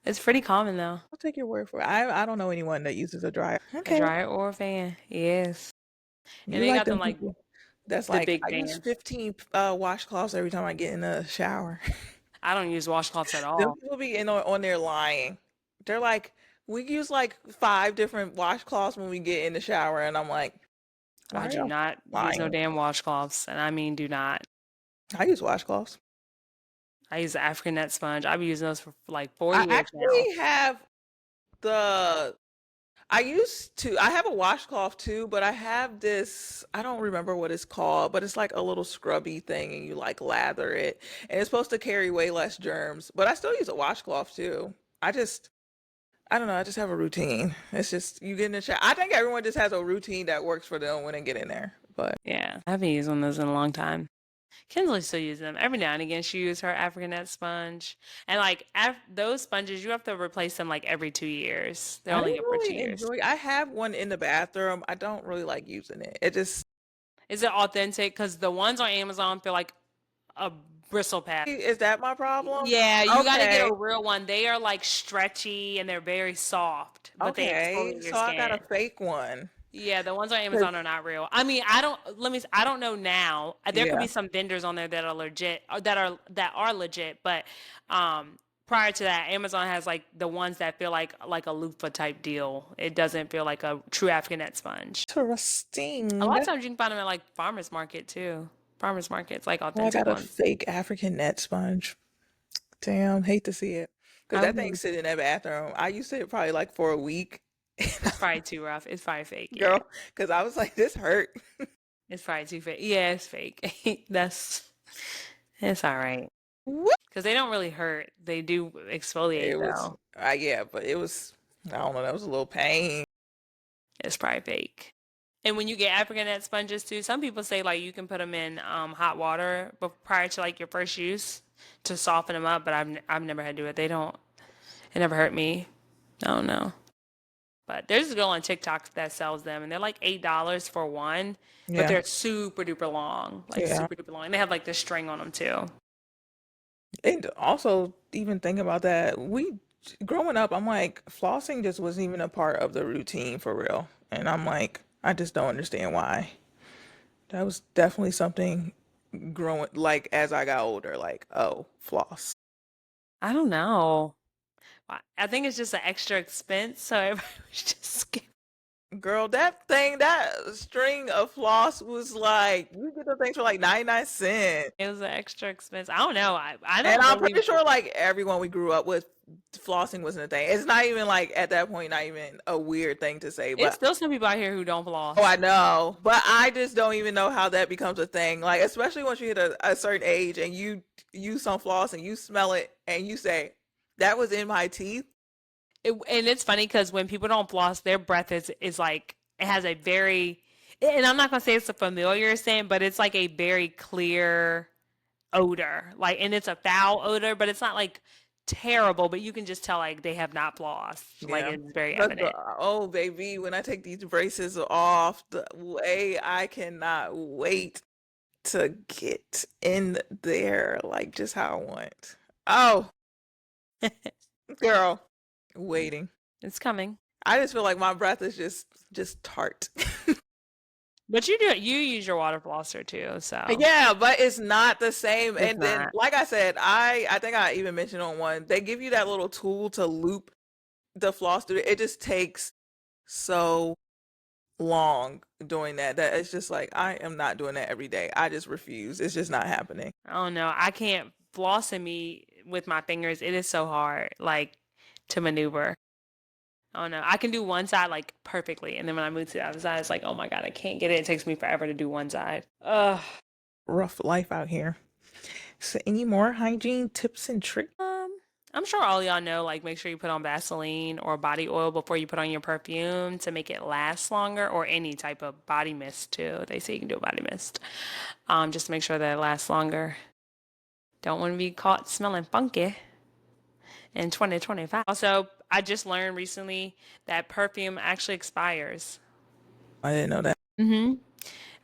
Speaker 1: It's pretty common though.
Speaker 2: I'll take your word for it. I don't know anyone that uses a dryer.
Speaker 1: A
Speaker 2: Okay.
Speaker 1: dryer or a fan. Yes. And
Speaker 2: You
Speaker 1: they
Speaker 2: like
Speaker 1: got them
Speaker 2: them
Speaker 1: like
Speaker 2: people. That's
Speaker 1: the
Speaker 2: like
Speaker 1: big
Speaker 2: I use
Speaker 1: fans.
Speaker 2: 15 washcloths every time I get in the shower.
Speaker 1: I don't use washcloths at
Speaker 2: Them
Speaker 1: all.
Speaker 2: people be on there lying. They're like, we use like 5 different washcloths when we get in the shower, and I'm like,
Speaker 1: I
Speaker 2: why are
Speaker 1: do
Speaker 2: y'all
Speaker 1: not use no
Speaker 2: lying?
Speaker 1: damn washcloths. And I mean do not.
Speaker 2: I use washcloths.
Speaker 1: I use the African net sponge. I've been using those for like 4
Speaker 2: I
Speaker 1: years now.
Speaker 2: actually have the I have a washcloth too, but I have this, I don't remember what it's called, but it's like a little scrubby thing and you like lather it and it's supposed to carry way less germs, but I still use a washcloth too. I just, I don't know, I just have a routine. It's just, you get in the shower. I think everyone just has a routine that works for them when they get in there, but
Speaker 1: Yeah, I haven't used one of those in a long time. Kinsley still uses them. Every now and again, she uses her African net sponge. And like those sponges, you have to replace them like every 2 years. They're
Speaker 2: I
Speaker 1: only
Speaker 2: didn't
Speaker 1: good for two
Speaker 2: really
Speaker 1: years.
Speaker 2: enjoy, I have one in the bathroom. I don't really like using it. It just,
Speaker 1: Is it authentic? Because the ones on Amazon feel like a bristle pad.
Speaker 2: is that my problem?
Speaker 1: Yeah, you got to get
Speaker 2: Okay.
Speaker 1: a real one. They are like stretchy and they're very soft, but they
Speaker 2: Okay.
Speaker 1: exfoliate your
Speaker 2: So I got a
Speaker 1: skin.
Speaker 2: fake one.
Speaker 1: Yeah, the ones on
Speaker 2: 'Cause-
Speaker 1: Amazon are not real. I mean, I don't know now. There could
Speaker 2: Yeah.
Speaker 1: be some vendors on there that are legit, or that are legit, but prior to that, Amazon has like the ones that feel like a loofah type deal. It doesn't feel like a true African net sponge. A lot
Speaker 2: Interesting.
Speaker 1: of times you can find them at like farmers market too. Farmers markets, like
Speaker 2: Oh, I
Speaker 1: authentic
Speaker 2: got a
Speaker 1: ones.
Speaker 2: fake African net sponge. Damn, hate to see it. Because
Speaker 1: I
Speaker 2: that thing
Speaker 1: remember
Speaker 2: sit in that bathroom. I used it probably like for a week.
Speaker 1: it's probably too rough. It's probably fake. Yeah,
Speaker 2: Girl, because I was like, this hurt.
Speaker 1: it's probably too fake. Yeah, it's fake. It's all right
Speaker 2: What?
Speaker 1: because they don't really hurt. They do exfoliate
Speaker 2: It was,
Speaker 1: though.
Speaker 2: yeah, but it was, I don't know, that was a little pain.
Speaker 1: It's probably fake. And when you get African net sponges too, some people say like you can put them in hot water but prior to like your first use to soften them up. But I've never had to do it. They don't. It never hurt me. I don't know. But there's a girl on TikTok that sells them, and they're like $8 for one, but
Speaker 2: Yeah,
Speaker 1: they're super duper long, like
Speaker 2: yeah.
Speaker 1: super duper long. And they have like this string on them too.
Speaker 2: And also, even think about that. Growing up, I'm like, flossing just wasn't even a part of the routine for real. And I'm like, I just don't understand why. That was definitely something growing, like, as I got older, like, oh, floss.
Speaker 1: I don't know. I think it's just an extra expense, so everybody was just
Speaker 2: Girl, that thing, that string of floss was like, you get the things for like 99 cents.
Speaker 1: it was an extra expense. I don't know. I
Speaker 2: And
Speaker 1: don't
Speaker 2: I'm
Speaker 1: really.
Speaker 2: pretty sure like everyone we grew up with, flossing wasn't a thing. It's not even like at that point, not even a weird thing to say,
Speaker 1: It's
Speaker 2: but
Speaker 1: still some people out here who don't
Speaker 2: oh, I
Speaker 1: floss.
Speaker 2: know. But I just don't even know how that becomes a thing. Like, especially once you hit a certain age and you use some floss and you smell it and you say, that was in my teeth.
Speaker 1: And it's funny because when people don't floss, their breath is like it has a very, and I'm not gonna say it's a familiar scent, but it's like a very clear odor. Like, and it's a foul odor, but it's not like terrible. But you can just tell like they have not flossed. Like
Speaker 2: Yeah.
Speaker 1: it's very
Speaker 2: But
Speaker 1: evident.
Speaker 2: oh, baby, when I take these braces off, the way I cannot wait to get in there, like just how I want. Oh, girl, waiting.
Speaker 1: It's coming.
Speaker 2: I just feel like my breath is just tart.
Speaker 1: But you use your water flosser too, so
Speaker 2: Yeah, but it's not the same.
Speaker 1: it's
Speaker 2: And then,
Speaker 1: not.
Speaker 2: like I said, I think I even mentioned on one, they give you that little tool to loop the floss through. It just takes so long doing that that it's just like I am not doing that every day. I just refuse. It's just not happening.
Speaker 1: I don't know. I can't floss in me with my fingers. It is so hard, like to maneuver. I don't know. I can do one side like perfectly, and then when I move to the other side, it's like, oh my God, I can't get it. It takes me forever to do one side. Ugh.
Speaker 2: Rough life out here. So, any more hygiene tips and tricks?
Speaker 1: I'm sure all y'all know, like, make sure you put on Vaseline or body oil before you put on your perfume to make it last longer, or any type of body mist too. They say you can do a body mist, just to make sure that it lasts longer. Don't want to be caught smelling funky in 2025. Also, I just learned recently that perfume actually expires.
Speaker 2: I didn't know that.
Speaker 1: Mm-hmm.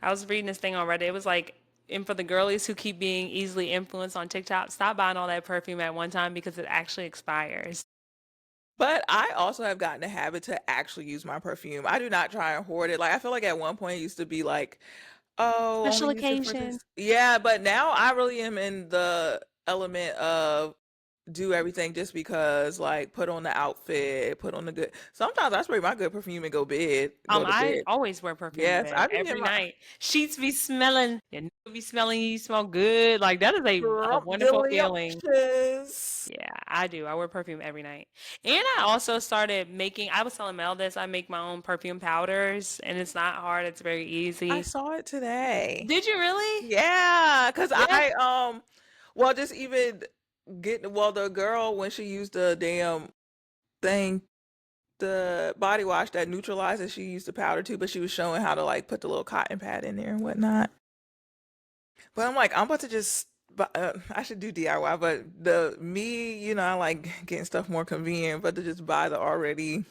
Speaker 1: I was reading this thing on Reddit. It was like, and for the girlies who keep being easily influenced on TikTok, stop buying all that perfume at one time because it actually expires.
Speaker 2: But I also have gotten a habit to actually use my perfume. I do not try and hoard it. Like I feel like at one point it used to be like, oh, only
Speaker 1: Special
Speaker 2: use it for
Speaker 1: occasion.
Speaker 2: this. Yeah, but now I really am in the element of do everything just because, like, put on the outfit, put on the good. Sometimes I spray my good perfume and go to
Speaker 1: I
Speaker 2: bed.
Speaker 1: always wear perfume to
Speaker 2: Yes,
Speaker 1: bed
Speaker 2: I be in
Speaker 1: every
Speaker 2: my
Speaker 1: night. Sheets be smelling, your nigga be smelling, you smell good. Like that is a wonderful feeling.
Speaker 2: scrumptious.
Speaker 1: Yeah, I do. I wear perfume every night. And I also started making, I was telling Mel this, I make my own perfume powders and it's not hard, it's very
Speaker 2: I
Speaker 1: easy.
Speaker 2: saw it today.
Speaker 1: Did you really?
Speaker 2: Yeah, because
Speaker 1: Yeah.
Speaker 2: well, just even well, the girl when she used the damn thing, the body wash that neutralizes, she used the powder too, but she was showing how to like put the little cotton pad in there and whatnot. But I'm like, I'm about to just, I should do DIY, but I like getting stuff more convenient, but to just buy the already.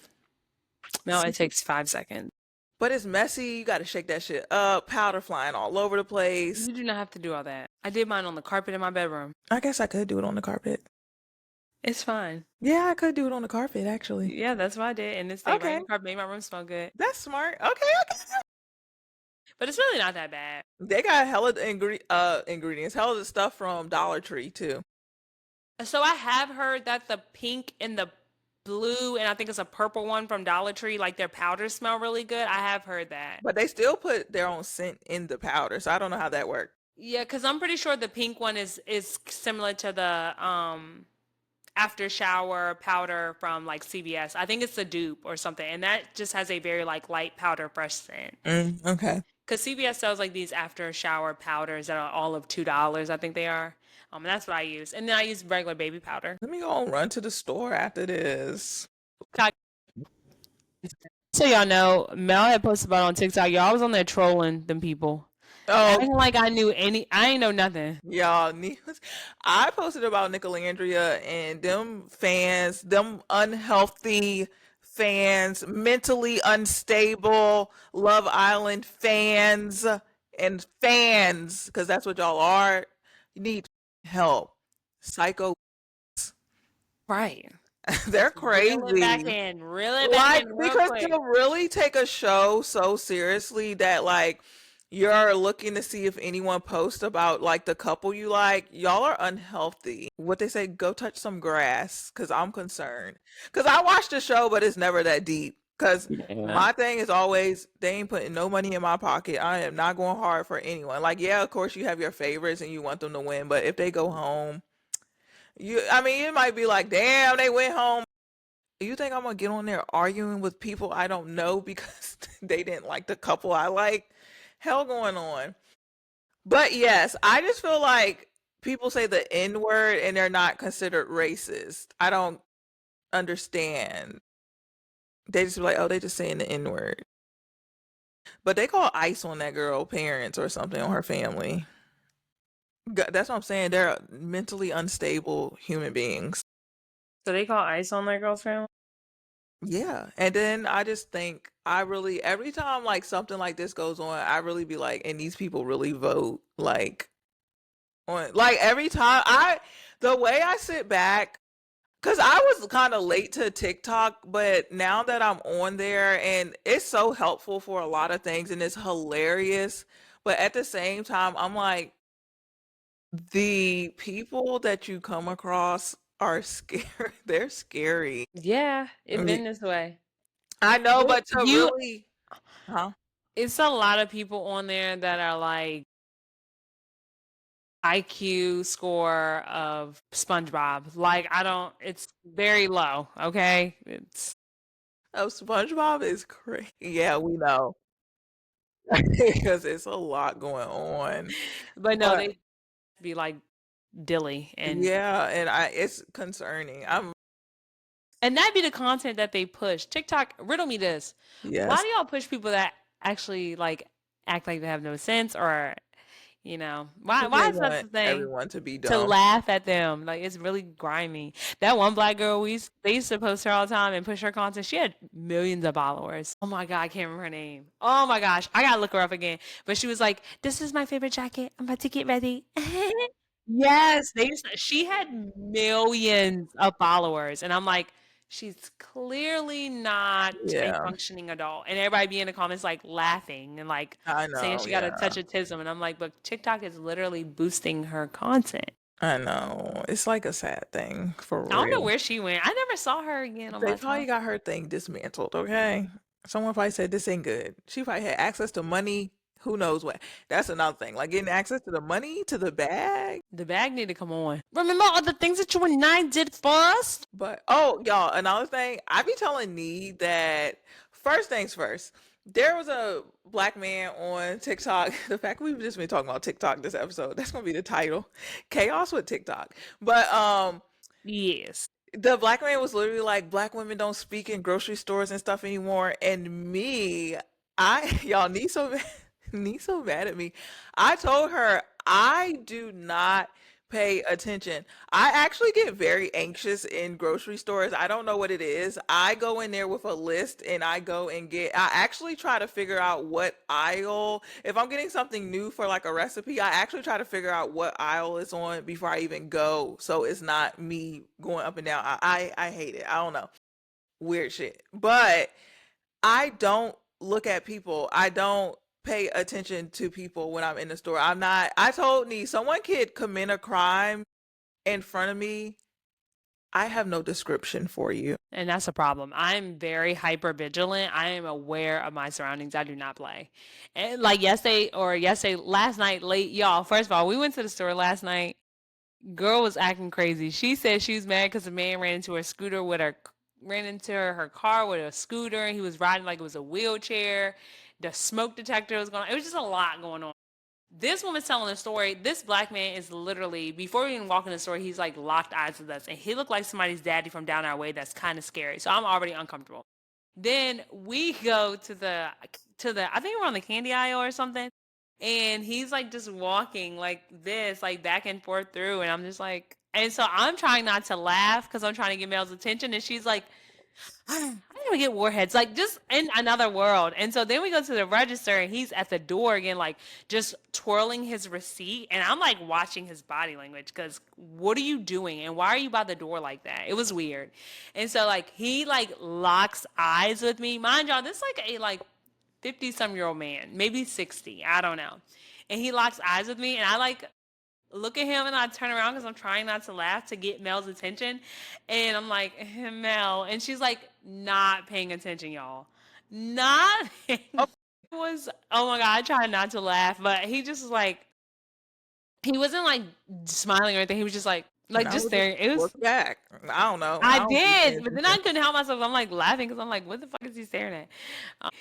Speaker 1: No, it takes 5 seconds.
Speaker 2: But it's messy. You got to shake that shit up. Powder flying all over the place.
Speaker 1: You do not have to do all that. I did mine on the carpet in my bedroom.
Speaker 2: I guess I could do it on the carpet.
Speaker 1: It's fine.
Speaker 2: Yeah, I could do it on the carpet actually.
Speaker 1: Yeah, that's what I did. And it stayed right in
Speaker 2: Okay,
Speaker 1: the carpet, made my room smell good.
Speaker 2: that's smart. Okay, okay.
Speaker 1: But it's really not that bad.
Speaker 2: They got hella ingredients, hella the stuff from Dollar Tree too.
Speaker 1: So I have heard that the pink and the blue and I think it's a purple one from Dollar Tree, like their powders smell really good. I have heard that.
Speaker 2: But they still put their own scent in the powder, so I don't know how that worked.
Speaker 1: Yeah, because I'm pretty sure the pink one is similar to the after shower powder from like CVS. I think it's the dupe or something, and that just has a very like light powder fresh scent.
Speaker 2: Okay.
Speaker 1: Because CVS sells like these after shower powders that are all of $2, I think they are. And that's what I use, and then I use regular baby powder.
Speaker 2: Let me go and run to the store after this.
Speaker 1: So y'all know, Mel had posted about it on TikTok. Y'all was on there trolling them people,
Speaker 2: Oh,
Speaker 1: acting like I knew any. I ain't know nothing.
Speaker 2: y'all need. I posted about Nicolandria and them fans, them unhealthy fans, mentally unstable Love Island fans and fans, because that's what y'all are. You need help. Psycho,
Speaker 1: Right.
Speaker 2: they're
Speaker 1: Reel it back
Speaker 2: crazy.
Speaker 1: in. Reel it back
Speaker 2: Like,
Speaker 1: in real
Speaker 2: because
Speaker 1: quick.
Speaker 2: to really take a show so seriously that like you're looking to see if anyone posts about like the couple you like, y'all are unhealthy. What they say, go touch some grass, because I'm concerned. Because I watch the show, but it's never that deep. Because
Speaker 1: Yeah.
Speaker 2: my thing is always, they ain't putting no money in my pocket. I am not going hard for anyone. Like, yeah, of course you have your favorites and you want them to win, but if they go home, I mean, it might be like, damn, they went home. You think I'm gonna get on there arguing with people I don't know because they didn't like the couple I like? Hell going on. But yes, I just feel like people say the N word and they're not considered racist. I don't understand. They just be like, oh, they just saying the N word. But they call ICE on that girl parents or something on her family. That's what I'm saying. They're mentally unstable human beings.
Speaker 1: So they call ice on their girl's family?
Speaker 2: Yeah. And then I just think I really every time like something like this goes on, I really be like, and these people really vote like on like every time the way I sit back, because I was kind of late to TikTok, but now that I'm on there and it's so helpful for a lot of things and it's hilarious. But at the same time, I'm like, the people that you come across are scary. They're scary.
Speaker 1: Yeah, it been this way.
Speaker 2: I know,
Speaker 1: But
Speaker 2: but to really, huh?
Speaker 1: it's a lot of people on there that are like IQ score of SpongeBob. Like I don't, it's very low. Okay, it's
Speaker 2: Oh, SpongeBob is crazy. Yeah, we know because it's a lot going on.
Speaker 1: but no,
Speaker 2: But
Speaker 1: they be like dilly
Speaker 2: yeah, and it's concerning.
Speaker 1: and that be the content that they push. TikTok, riddle me this. Why
Speaker 2: Yes,
Speaker 1: do y'all push people that actually like act like they have no sense or why
Speaker 2: because they
Speaker 1: is that
Speaker 2: want
Speaker 1: the thing?
Speaker 2: everyone to be
Speaker 1: To
Speaker 2: dumb.
Speaker 1: laugh at them. Like it's really grimy. That one black girl they used to post her all the time and push her content. She had millions of followers. Oh my God, I can't remember her name. Oh my gosh, I gotta look her up again. But she was like, "This is my favorite jacket. I'm about to get ready." Yes, she had millions of followers, and I'm like, she's clearly not a
Speaker 2: Yeah,
Speaker 1: functioning adult. And everybody be in the comments like laughing and like
Speaker 2: I
Speaker 1: saying
Speaker 2: know.
Speaker 1: she got a
Speaker 2: Yeah,
Speaker 1: touch of autism, and I'm like, but TikTok is literally boosting her content.
Speaker 2: I know. It's like a sad thing for
Speaker 1: I don't know
Speaker 2: real.
Speaker 1: where she went. I never saw her again on
Speaker 2: They
Speaker 1: my
Speaker 2: probably
Speaker 1: time.
Speaker 2: got her thing dismantled, okay? Someone probably said this ain't good. She probably had access to money. Who knows what? That's another thing. Like getting access to the money, to the bag.
Speaker 1: The bag need to come on. Remember all the things that you and I did for us?
Speaker 2: But oh, y'all, another thing, I be telling Nee that first things first. There was a black man on TikTok. The fact we've just been talking about TikTok this episode, that's gonna be the title. Chaos with TikTok. But
Speaker 1: Yes.
Speaker 2: the black man was literally like, black women don't speak in grocery stores and stuff anymore. And me, y'all need so need so mad at me. I told her I do not pay attention. I actually get very anxious in grocery stores. I don't know what it is. I go in there with a list and I go and I actually try to figure out what aisle, if I'm getting something new for like a recipe, I actually try to figure out what aisle it's on before I even go. So it's not me going up and down. I hate it. I don't know. Weird shit. But I don't look at people. I don't pay attention to people when I'm in the store. I'm not, I told Nee, someone could commit a crime in front of me. I have no description for you.
Speaker 1: And that's a problem. I'm very hyper vigilant. I am aware of my surroundings. I do not play. And like last night late, y'all. First of all, we went to the store last night. Girl was acting crazy. She said she was mad because a man ran into her car with a scooter, and he was riding like it was a wheelchair. The smoke detector was going. It was just a lot going on. This woman's telling a story. This black man is literally, before we even walk in the store, he's like locked eyes with us. And he looked like somebody's daddy from down our way. That's kind of scary. So I'm already uncomfortable. Then we go I think we're on the candy aisle or something. And he's like just walking like this, like back and forth through. And I'm just like, and so I'm trying not to laugh because I'm trying to get Mel's attention. And she's like, I didn't even get warheads, like just in another world. And so then we go to the register and he's at the door again, like just twirling his receipt. And I'm like watching his body language because what are you doing? And why are you by the door like that? It was weird. And so like he like locks eyes with me. Mind y'all, this is like a like 50 some year old man, maybe 60, I don't know. And he locks eyes with me and I like look at him and I turn around because I'm trying not to laugh to get Mel's attention. And I'm like, Mel. And she's like, not paying attention, y'all. Not
Speaker 2: Oh,
Speaker 1: paying. Was, oh my God, I tried not to laugh, but he just was like, he wasn't like smiling or anything. He was just
Speaker 2: I
Speaker 1: just
Speaker 2: would just
Speaker 1: staring. It was,
Speaker 2: look back. I don't know.
Speaker 1: I
Speaker 2: I don't be paying
Speaker 1: did, but then I
Speaker 2: attention.
Speaker 1: couldn't help myself. I'm like laughing because I'm like, what the fuck is he staring at?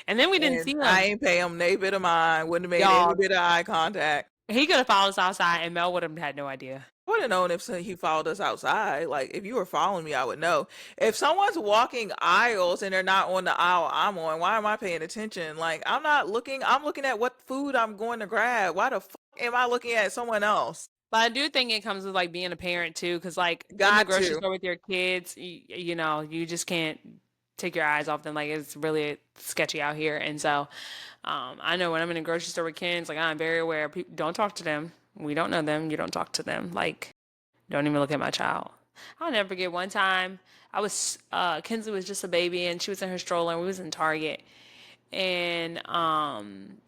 Speaker 1: And then we didn't
Speaker 2: And
Speaker 1: see
Speaker 2: I
Speaker 1: him.
Speaker 2: ain't pay him a bit of mind. Wouldn't have made any
Speaker 1: Y'all,
Speaker 2: bit of eye contact.
Speaker 1: he could have followed us outside and Mel would have had no idea.
Speaker 2: I would have known if he followed us outside. Like if you were following me, I would know. If someone's walking aisles and they're not on the aisle I'm on, why am I paying attention? Like I'm not looking. I'm looking at what food I'm going to grab. Why the fuck am I looking at someone else?
Speaker 1: But I do think it comes with like being a parent too, because like in the
Speaker 2: Got
Speaker 1: grocery
Speaker 2: to.
Speaker 1: store with your kids, you know, you just can't take your eyes off them. Like it's really sketchy out here, and so I know when I'm in a grocery store with kids, like I'm very aware. People don't talk to them. We don't know them. You don't talk to them. Like don't even look at my child. I'll never forget one time I was Kinsley was just a baby and she was in her stroller and we was in Target and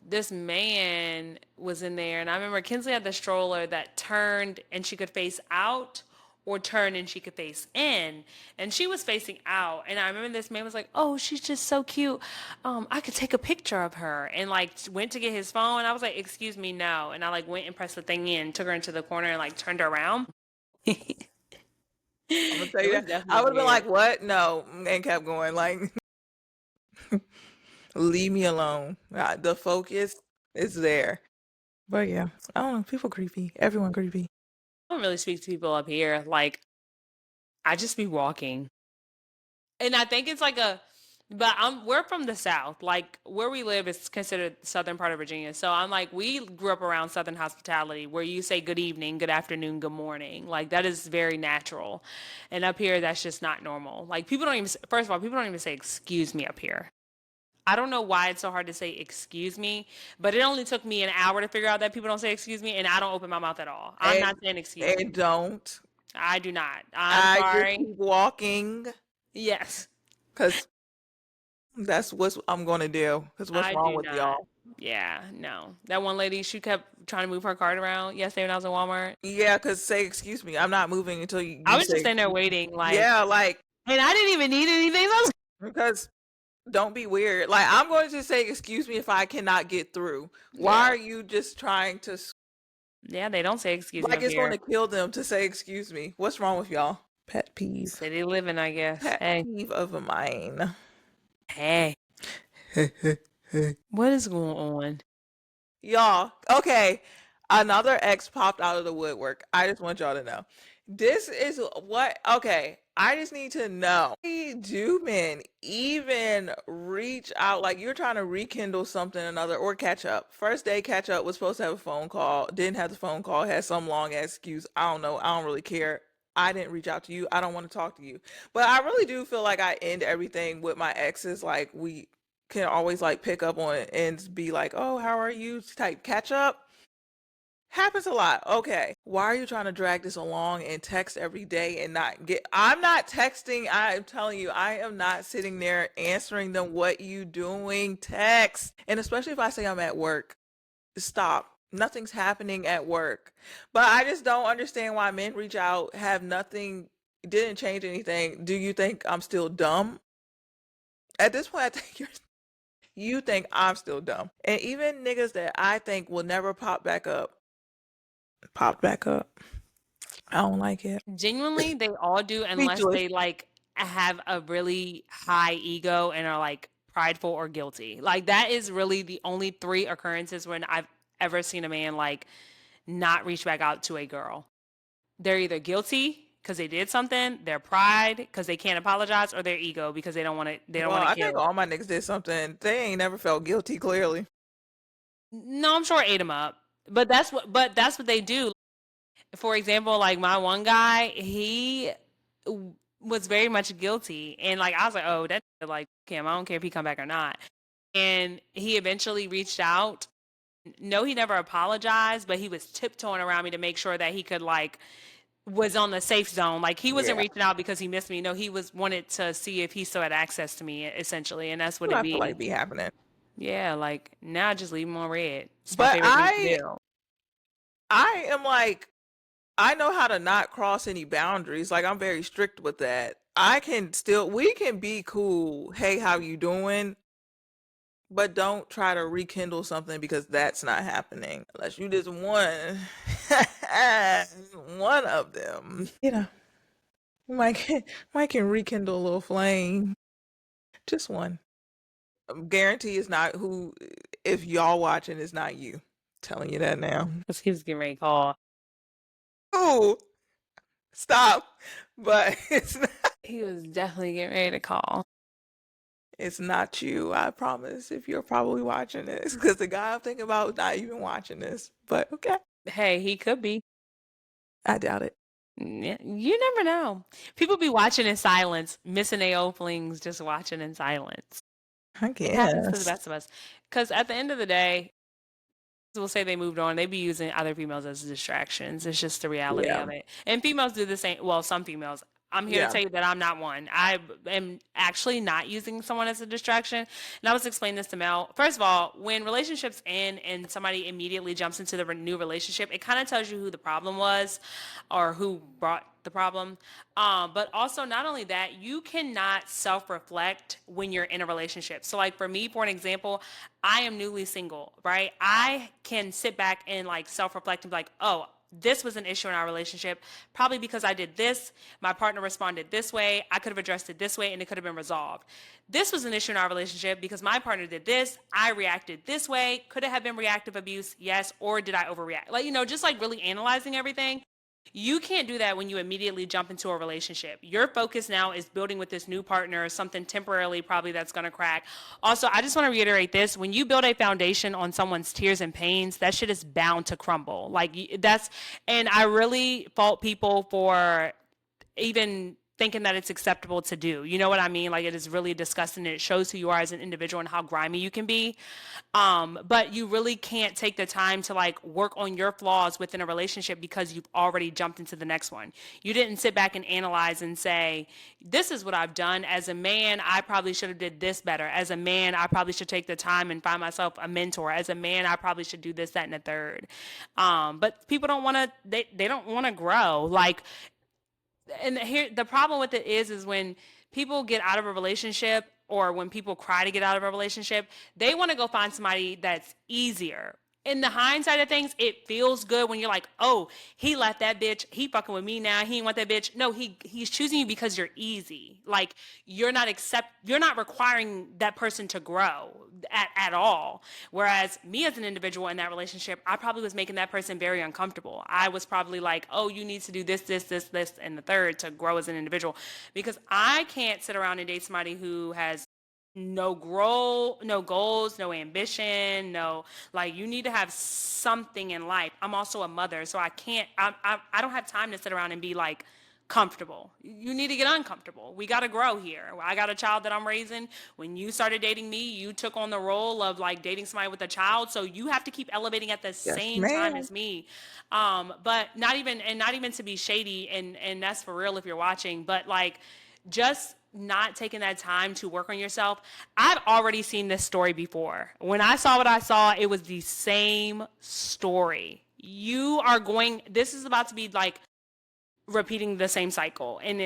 Speaker 1: this man was in there and I remember Kinsley had the stroller that turned and she could face out or turn and she could face in and she was facing out and I remember this man was like, oh, she's just so cute, I could take a picture of her and like went to get his phone. I was like, excuse me, no. And I like went and pressed the thing in, took her into the corner and like turned her around.
Speaker 2: I'm gonna tell
Speaker 1: It
Speaker 2: you
Speaker 1: was
Speaker 2: that. I
Speaker 1: definitely
Speaker 2: would have been
Speaker 1: weird.
Speaker 2: like, "What? No," and kept going. Like, leave me alone. The focus is there. But yeah, I don't know. People creepy. Everyone creepy.
Speaker 1: I don't really speak to people up here. Like, I just be walking. And I think it's like but we're from the South. Like, where we live is considered the southern part of Virginia. So I'm like, we grew up around Southern hospitality where you say good evening, good afternoon, good morning. Like, that is very natural. And up here, that's just not normal. Like, first of all, people don't even say excuse me up here. I don't know why it's so hard to say excuse me, but it only took me an hour to figure out that people don't say excuse me, and I don't open my mouth at all. I'm
Speaker 2: And
Speaker 1: not saying excuse me.
Speaker 2: and don't.
Speaker 1: I do not. I'm
Speaker 2: I just
Speaker 1: sorry.
Speaker 2: keep walking
Speaker 1: Yes,
Speaker 2: because that's what I'm gonna do. Because what's
Speaker 1: I
Speaker 2: wrong
Speaker 1: do
Speaker 2: with
Speaker 1: not.
Speaker 2: y'all?
Speaker 1: Yeah, no. That one lady, she kept trying to move her cart around yesterday when I was in Walmart.
Speaker 2: Yeah, because say excuse me, I'm not moving until
Speaker 1: I
Speaker 2: you
Speaker 1: was just
Speaker 2: say
Speaker 1: standing there
Speaker 2: excuse me.
Speaker 1: waiting, like,
Speaker 2: Yeah, like
Speaker 1: and I didn't even need anything. So I was,
Speaker 2: because don't be weird. Like I'm going to say excuse me if I cannot get through. Why
Speaker 1: yeah,
Speaker 2: are you just trying to
Speaker 1: yeah, they don't say excuse me
Speaker 2: like
Speaker 1: up
Speaker 2: it's going
Speaker 1: here.
Speaker 2: to kill them to say excuse me? What's wrong with y'all? Pet peeve.
Speaker 1: City living, I guess.
Speaker 2: Pet
Speaker 1: Hey,
Speaker 2: peeve of mine.
Speaker 1: hey, what is going on?
Speaker 2: Y'all, okay. Another ex popped out of the woodwork. I just want y'all to know. This is what, okay. I just need to know. Why do men even reach out? Like you're trying to rekindle something, another, or catch up. First day catch up was supposed to have a phone call, didn't have the phone call, had some long ass excuse. I don't know. I don't really care. I didn't reach out to you. I don't want to talk to you. But I really do feel like I end everything with my exes. Like we can always like pick up on it and be like, "Oh, how are you?" type catch up. Happens a lot. Okay. Why are you trying to drag this along and text every day and not get I'm not texting. I'm telling you, I am not sitting there answering them what you doing text. And especially if I say I'm at work. Stop. Nothing's happening at work. But I just don't understand why men reach out, have nothing, didn't change anything. Do you think I'm still dumb? At this point, I think you think I'm still dumb. And even niggas that I think will never pop back up, popped back up. I don't like it.
Speaker 1: Genuinely, they all do unless
Speaker 2: Speechless.
Speaker 1: they like have a really high ego and are like prideful or guilty. Like that is really the only three occurrences when I've ever seen a man like not reach back out to a girl. They're either guilty because they did something, their pride because they can't apologize, or their ego because they don't
Speaker 2: Well,
Speaker 1: want to
Speaker 2: I think
Speaker 1: kill.
Speaker 2: all my niggas did something. They ain't never felt guilty, clearly.
Speaker 1: No, I'm sure it ate them up. But that's what they do. For example, like my one guy, he was very much guilty, and like I was like, oh, that like him. I don't care if he come back or not. And he eventually reached out. No, he never apologized, but he was tiptoeing around me to make sure that he could like was on the safe zone. Like he wasn't
Speaker 2: Yeah.
Speaker 1: reaching out because he missed me. No, he was wanted to see if he still had access to me, essentially, and that's what
Speaker 2: What
Speaker 1: it
Speaker 2: I feel like
Speaker 1: be.
Speaker 2: be happening.
Speaker 1: Yeah, like now I just leave him on red. It's my
Speaker 2: But
Speaker 1: favorite thing to do.
Speaker 2: I am like I know how to not cross any boundaries. Like I'm very strict with that. I can still we can be cool. Hey, how you doing? But don't try to rekindle something because that's not happening unless you just one one of them. You know, might can rekindle a little flame. Just one. Guarantee it's not who. If y'all watching, it's not you. Telling you that now.
Speaker 1: Because he was getting ready to call.
Speaker 2: Ooh, stop. But it's not,
Speaker 1: He was definitely getting ready to call.
Speaker 2: it's not you. I promise. If you're probably watching this, because the guy I'm thinking about is not even watching this. But okay,
Speaker 1: Hey, he could be.
Speaker 2: I doubt it.
Speaker 1: Yeah, you never know. People be watching in silence, missing their openings, just watching in silence.
Speaker 2: I
Speaker 1: It happens to the
Speaker 2: guess.
Speaker 1: best of us. Because at the end of the day, will say they moved on. They be using other females as distractions. It's just the reality
Speaker 2: Yeah.
Speaker 1: of it. And females do the same. Well, some females. I'm here to
Speaker 2: Yeah.
Speaker 1: tell you that I'm not one. I am actually not using someone as a distraction. And I was explaining this to Mel. First of all, when relationships end and somebody immediately jumps into the new relationship, it kind of tells you who the problem was or who brought the problem. But also, not only that, you cannot self reflect when you're in a relationship. So, like for me, for an example, I am newly single, right? I can sit back and like self reflect and be like, oh, this was an issue in our relationship, probably because I did this. My partner responded this way. I could have addressed it this way and it could have been resolved. This was an issue in our relationship because my partner did this. I reacted this way. Could it have been reactive abuse? Yes. Or did I overreact? Like, just like really analyzing everything. You can't do that when you immediately jump into a relationship. Your focus now is building with this new partner, something temporarily probably that's going to crack. Also, I just want to reiterate this. When you build a foundation on someone's tears and pains, that shit is bound to crumble. Like that's, and I really fault people for even thinking that it's acceptable to do. You know what I mean? Like it is really disgusting. And it shows who you are as an individual and how grimy you can be. But you really can't take the time to like work on your flaws within a relationship because you've already jumped into the next one. You didn't sit back and analyze and say, this is what I've done. As a man, I probably should have did this better. As a man, I probably should take the time and find myself a mentor. As a man, I probably should do this, that, and the third. But people don't want to, they don't want to grow. Like, and here the problem with it is when people get out of a relationship or when people cry to get out of a relationship, they want to go find somebody that's easier. In the hindsight of things, it feels good when you're like, oh, he left that bitch. He fucking with me now. He ain't want that bitch. No, he's choosing you because you're easy. Like you're not requiring that person to grow at all. Whereas me as an individual in that relationship, I probably was making that person very uncomfortable. I was probably like, oh, you need to do this, and the third to grow as an individual. Because I can't sit around and date somebody who has no goals, no ambition, no, like you need to have something in life. I'm also a mother, so I don't have time to sit around and be like comfortable. You need to get uncomfortable. We got to grow here. I got a child that I'm raising. When you started dating me, you took on the role of like dating somebody with a child, so you have to keep elevating at the
Speaker 2: Yes,
Speaker 1: same time
Speaker 2: ma'am.
Speaker 1: as me. But not even to be shady, and that's for real if you're watching, but like just not taking that time to work on yourself. I've already seen this story before. When I saw what I saw, it was the same story. This is about to be like repeating the same cycle. And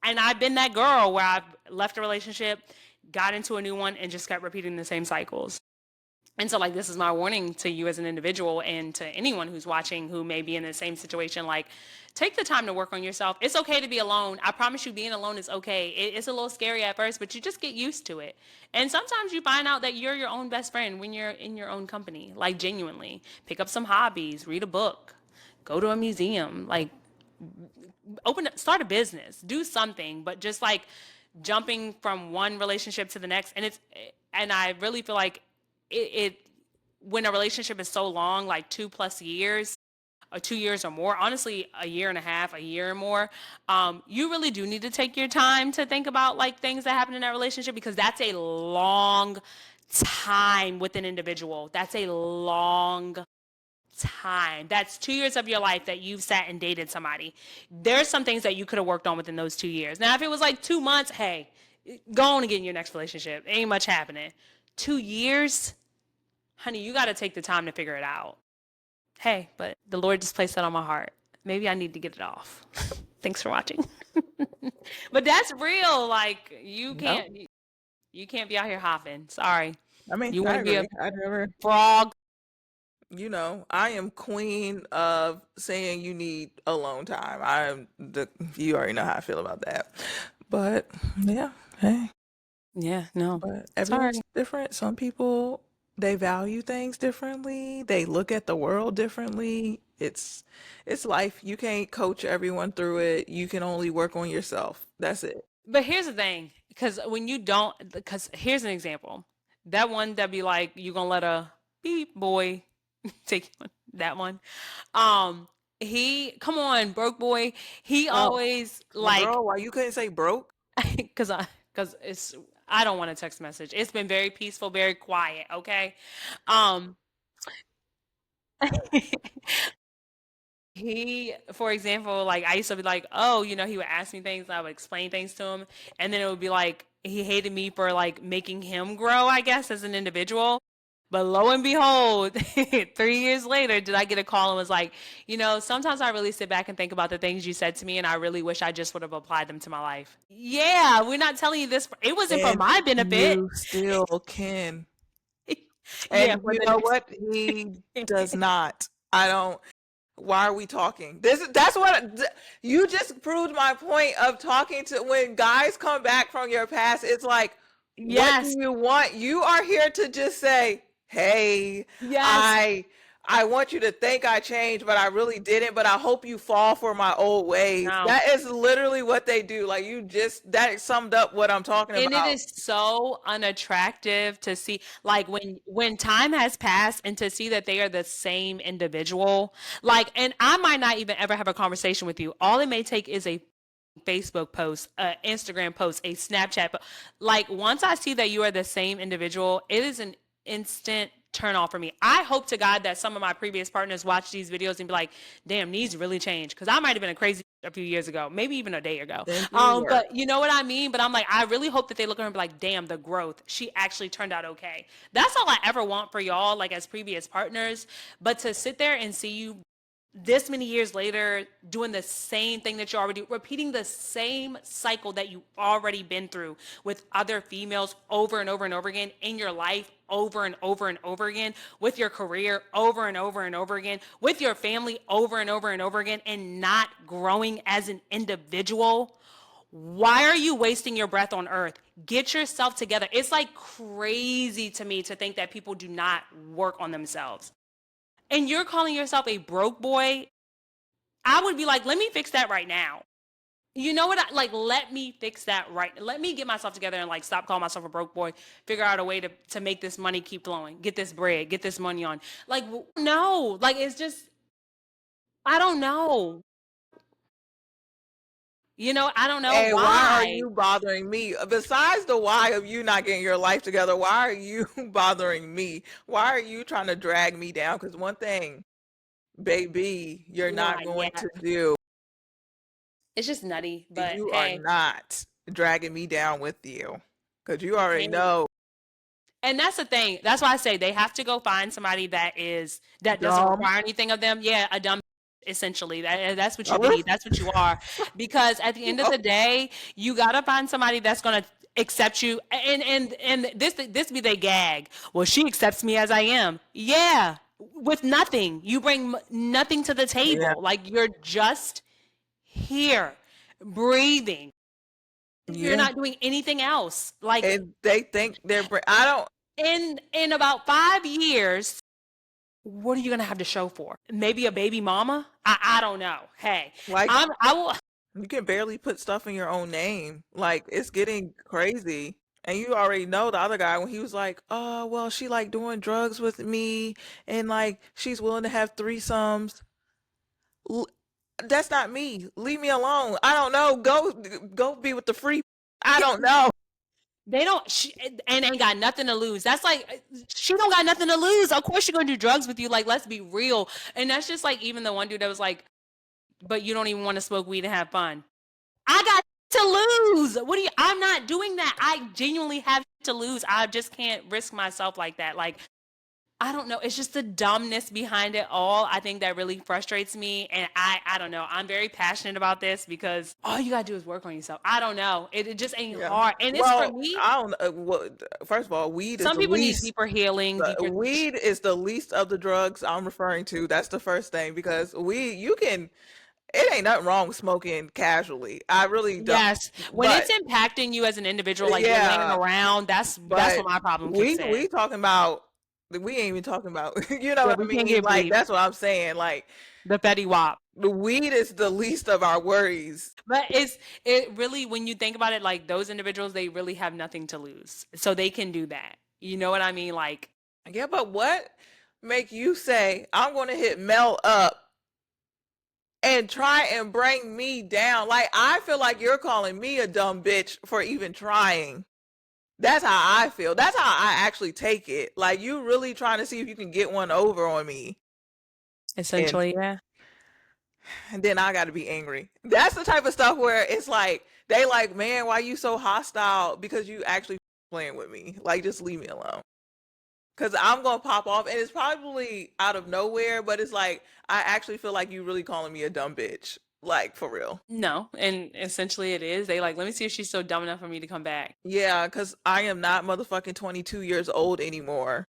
Speaker 1: I've been that girl where I've left a relationship, got into a new one, and just kept repeating the same cycles. And so, like, this is my warning to you as an individual and to anyone who's watching who may be in the same situation. Like, take the time to work on yourself. It's okay to be alone. I promise you, being alone is okay. It's a little scary at first, but you just get used to it. And sometimes you find out that you're your own best friend when you're in your own company. Like, genuinely. Pick up some hobbies, read a book, go to a museum. Like, start a business, do something, but just like jumping from one relationship to the next. And I really feel like it when a relationship is so long, like 2+ years or 2 years or more, honestly, a year and a half, a year or more, you really do need to take your time to think about like things that happen in that relationship because that's a long time with an individual. That's a long time. That's 2 years of your life that you've sat and dated somebody. There's some things that you could have worked on within those 2 years. Now, if it was like 2 months, hey, go on and get in your next relationship. Ain't much happening. 2 years, honey, you got to take the time to figure it out. Hey, but the Lord just placed that on my heart. Maybe I need to get it off. Thanks for watching. But that's real. Like
Speaker 2: No,
Speaker 1: you can't be out here hopping. Sorry.
Speaker 2: I mean,
Speaker 1: You want
Speaker 2: I
Speaker 1: to be a
Speaker 2: agree. I never,
Speaker 1: frog?
Speaker 2: I am queen of saying you need alone time. You already know how I feel about that. But yeah, hey,
Speaker 1: Yeah, no.
Speaker 2: but
Speaker 1: Sorry.
Speaker 2: everyone's different. Some people, they value things differently. They look at the world differently. It's life. You can't coach everyone through it. You can only work on yourself. That's it.
Speaker 1: But here's the thing, because here's an example. That one that be like, you gonna let a beep boy take that one. Um, come on, broke boy. He
Speaker 2: Oh,
Speaker 1: always
Speaker 2: well,
Speaker 1: like,
Speaker 2: girl, why you couldn't say broke?
Speaker 1: cause I don't want a text message. It's been very peaceful, very quiet. Okay. Um, for example, like I used to be like, oh, he would ask me things, and I would explain things to him, and then it would be like he hated me for like making him grow, I guess, as an individual. But lo and behold, 3 years later, did I get a call and was like, sometimes I really sit back and think about the things you said to me, and I really wish I just would have applied them to my life. Yeah, we're not telling you this. It wasn't for
Speaker 2: And
Speaker 1: my benefit.
Speaker 2: you still can.
Speaker 1: Yeah,
Speaker 2: And
Speaker 1: for
Speaker 2: you
Speaker 1: the
Speaker 2: know what? He does
Speaker 1: next.
Speaker 2: not. I don't. Why are we talking? That's what you just proved my point of talking to when guys come back from your past. It's like, what do
Speaker 1: Yes,
Speaker 2: you want? You are here to just say, "Hey,
Speaker 1: yes.
Speaker 2: I want you to think I changed, but I really didn't, but I hope you fall for my old ways."
Speaker 1: No.
Speaker 2: That is literally what they do. Like that summed up what I'm talking
Speaker 1: And it
Speaker 2: about.
Speaker 1: is so unattractive to see, like when time has passed and to see that they are the same individual. Like, and I might not even ever have a conversation with you. All it may take is a Facebook post, Instagram post, a Snapchat post. Like once I see that you are the same individual, it is an instant turn off for me. I hope to God that some of my previous partners watch these videos and be like, damn, needs really changed. Cause I might have been a crazy a few years ago, maybe even a day ago.
Speaker 2: Then you were.
Speaker 1: But you know what I mean? But I'm like, I really hope that they look at her and be like, damn, the growth. She actually turned out okay. That's all I ever want for y'all, like as previous partners. But to sit there and see you this many years later doing the same thing that you already repeating the same cycle that you already been through with other females over and over and over again in your life over and over and over again with your career over and over and over again with your family over and over and over again and not growing as an individual. Why are you wasting your breath on earth? Get yourself together. It's like crazy to me to think that people do not work on themselves and you're calling yourself a broke boy. I would be like, let me fix that right now. You know what? Like, let me fix that right. Let me get myself together and like stop calling myself a broke boy. Figure out a way to make this money keep flowing. Get this bread. Get this money on. Like, no. Like, it's just I don't know. I don't know
Speaker 2: And why are
Speaker 1: why.
Speaker 2: you bothering me? Besides the why of you not getting your life together, why are you bothering me? Why are you trying to drag me down? Because one thing, baby, you're
Speaker 1: Nah,
Speaker 2: not going
Speaker 1: yeah.
Speaker 2: to do.
Speaker 1: It's just nutty. But
Speaker 2: You are
Speaker 1: hey,
Speaker 2: not dragging me down with you. Because you already
Speaker 1: hey,
Speaker 2: know.
Speaker 1: and that's the thing. That's why I say they have to go find somebody that doesn't
Speaker 2: Dumb.
Speaker 1: require anything of them. Yeah, a dumb essentially. That's what you be. That's what you are. Because at the end of the day, you gotta find somebody that's gonna accept you. And this be their gag. Well, she accepts me as I am. Yeah, with nothing. You bring nothing to the
Speaker 2: Yeah.
Speaker 1: table. Like you're just here, breathing. You're
Speaker 2: Yeah.
Speaker 1: not doing anything else. Like
Speaker 2: And they think I don't
Speaker 1: in about 5 years, what are you gonna have to show for? Maybe a baby mama? I don't know. Hey,
Speaker 2: like
Speaker 1: I will.
Speaker 2: you can barely put stuff in your own name. Like it's getting crazy. And you already know the other guy when he was like, "Oh, well, she like doing drugs with me and like she's willing to have threesomes." L- that's not me. Leave me alone. I don't know. Go be with the free. I don't know.
Speaker 1: They don't. And ain't got nothing to lose. That's like she don't got nothing to lose. Of course she's gonna do drugs with you. Like let's be real. And that's just like even the one dude that was like, but you don't even want to smoke weed and have fun. I got to lose. What do you? I'm not doing that. I genuinely have to lose. I just can't risk myself like that. Like I don't know. It's just the dumbness behind it all. I think that really frustrates me. And I don't know. I'm very passionate about this because all you gotta do is work on yourself. I don't know. It just ain't
Speaker 2: Yeah.
Speaker 1: hard. And it's for
Speaker 2: Well,
Speaker 1: me.
Speaker 2: I don't. First of all, weed is
Speaker 1: Some
Speaker 2: the
Speaker 1: people need
Speaker 2: least.
Speaker 1: deeper healing, deeper.
Speaker 2: Weed is the least of the drugs I'm referring to. That's the first thing because weed, you can. It ain't nothing wrong with smoking casually. I really don't.
Speaker 1: Yes, when
Speaker 2: But
Speaker 1: it's impacting you as an individual, like you're laying
Speaker 2: yeah,
Speaker 1: around, that's
Speaker 2: but
Speaker 1: when my problem kicks
Speaker 2: we
Speaker 1: in.
Speaker 2: talking about. We ain't even talking about. You know
Speaker 1: Yeah,
Speaker 2: what I
Speaker 1: we can't
Speaker 2: mean?
Speaker 1: get
Speaker 2: Like
Speaker 1: bleep.
Speaker 2: that's what I'm saying. Like
Speaker 1: The Fetty Wap.
Speaker 2: the weed is the least of our worries.
Speaker 1: But it really when you think about it, like those individuals, they really have nothing to lose, so they can do that. You know what I mean? Like
Speaker 2: Yeah, but what make you say I'm going to hit Mel up and try and bring me down? Like I feel like you're calling me a dumb bitch for even trying. That's how I feel. That's how I actually take it. Like you really trying to see if you can get one over on me. And
Speaker 1: essentially, yeah.
Speaker 2: and then I got to be angry. That's the type of stuff where it's like they like, "Man, why you so hostile because you actually playing with me? Like just leave me alone." Cuz I'm going to pop off and it's probably out of nowhere, but it's like I actually feel like you really calling me a dumb bitch. Like for real.
Speaker 1: No, and essentially it is. They like, let me see if she's so dumb enough for me to come back.
Speaker 2: Yeah, cuz I am not motherfucking 22 years old anymore.